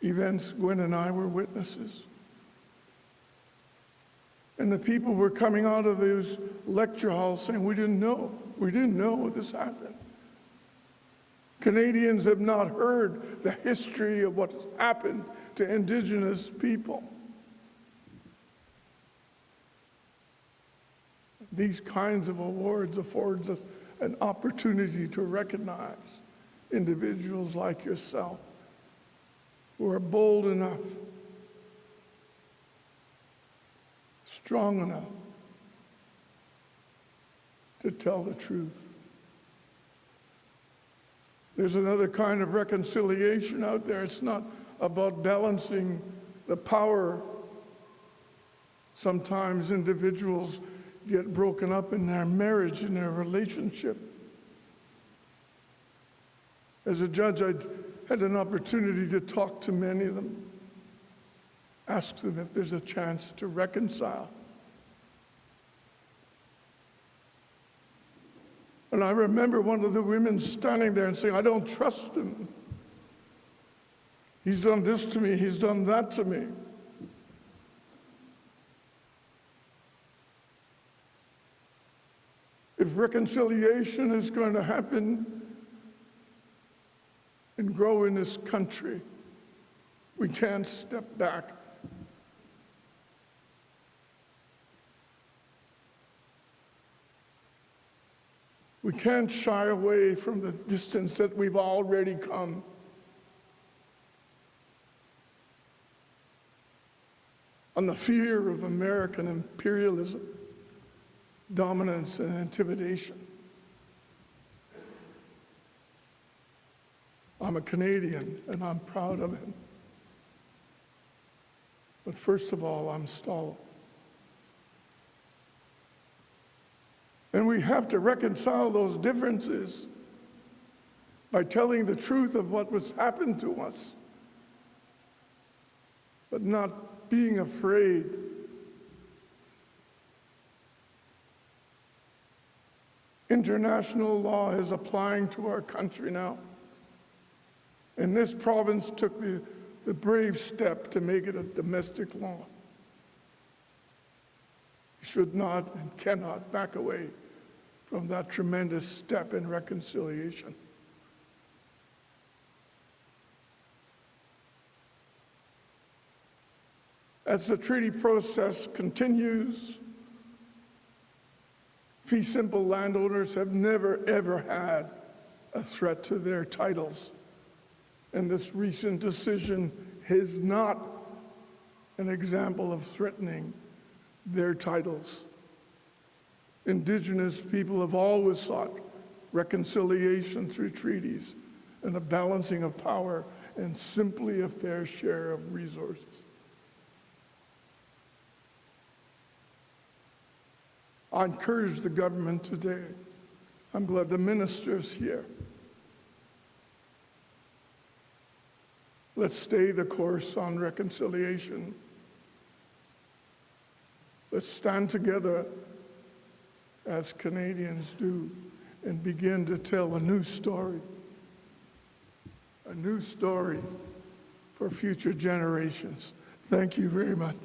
events. Gwen and I were witnesses. And the people were coming out of those lecture halls saying, we didn't know this happened. Canadians have not heard the history of what has happened to Indigenous people. These kinds of awards affords us an opportunity to recognize individuals like yourself who are bold enough, strong enough to tell the truth. There's another kind of reconciliation out there. It's not about balancing the power. Sometimes individuals get broken up in their marriage, in their relationship. As a judge, I had an opportunity to talk to many of them, ask them if there's a chance to reconcile. And I remember one of the women standing there and saying, I don't trust him. He's done this to me, he's done that to me. If reconciliation is going to happen and grow in this country, we can't step back. We can't shy away from the distance that we've already come. On the fear of American imperialism, dominance, and intimidation. I'm a Canadian, and I'm proud of it. But first of all, I'm Stalo. And we have to reconcile those differences by telling the truth of what was happened to us, but not being afraid. International law is applying to our country now. And this province took the brave step to make it a domestic law. We should not and cannot back away from that tremendous step in reconciliation. As the treaty process continues, fee simple landowners have never, ever had a threat to their titles. And this recent decision is not an example of threatening their titles. Indigenous people have always sought reconciliation through treaties and a balancing of power and simply a fair share of resources. I encourage the government today. I'm glad the minister's here. Let's stay the course on reconciliation. Let's stand together as Canadians do and begin to tell a new story for future generations. Thank you very much.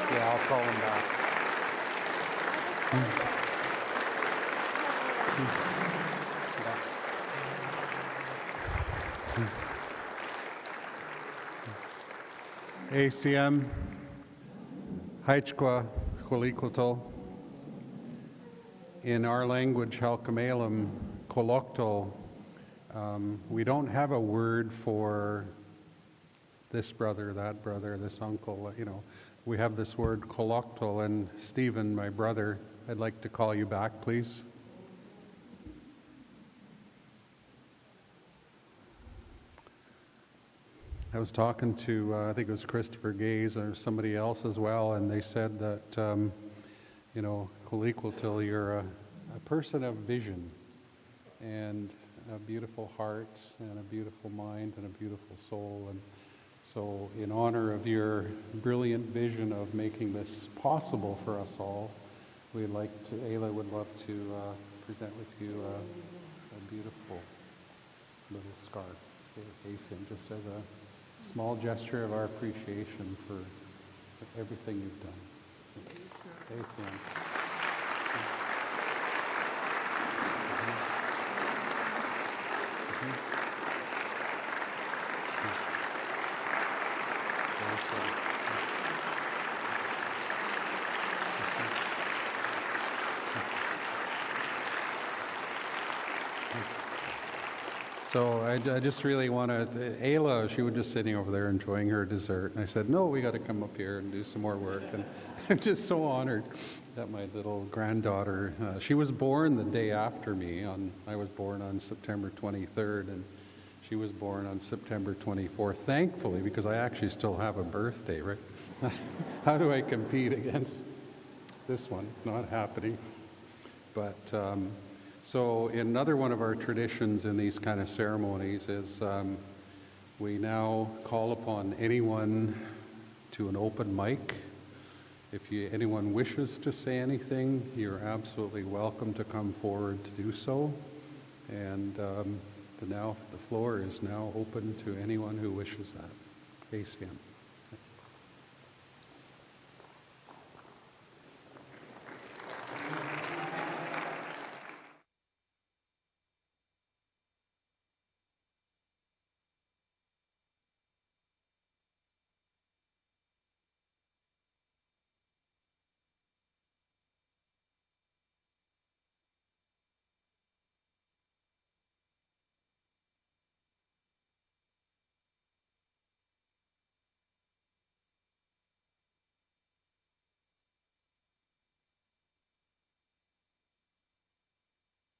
Yeah, I'll call him back. ACM, Haichqua, Huliquotol. In our language, Halkamalum, Koloktal, we don't have a word for this brother, that brother, this uncle, you know. We have this word Koloktal, and Stephen, my brother, I'd like to call you back, please. I was talking to, I think it was Christopher Gaze or somebody else as well, and they said that, you know, Kolikutil, you're a person of vision and a beautiful heart and a beautiful mind and a beautiful soul. And so in honor of your brilliant vision of making this possible for us all, we'd like to, Ayla would love to present with you a beautiful little scarf for Asian, just as a small gesture of our appreciation for everything you've done. Asian. So I just really want to, Ayla, she was just sitting over there enjoying her dessert. And I said, no, we got to come up here and do some more work. And I'm just so honored that my little granddaughter, she was born the day after me. I was born on September 23rd, and she was born on September 24th, thankfully, because I actually still have a birthday, right? How do I compete against this one? Not happening. But so another one of our traditions in these kind of ceremonies is we now call upon anyone to an open mic. If anyone wishes to say anything, you're absolutely welcome to come forward to do so. And the floor is now open to anyone who wishes that. ACM.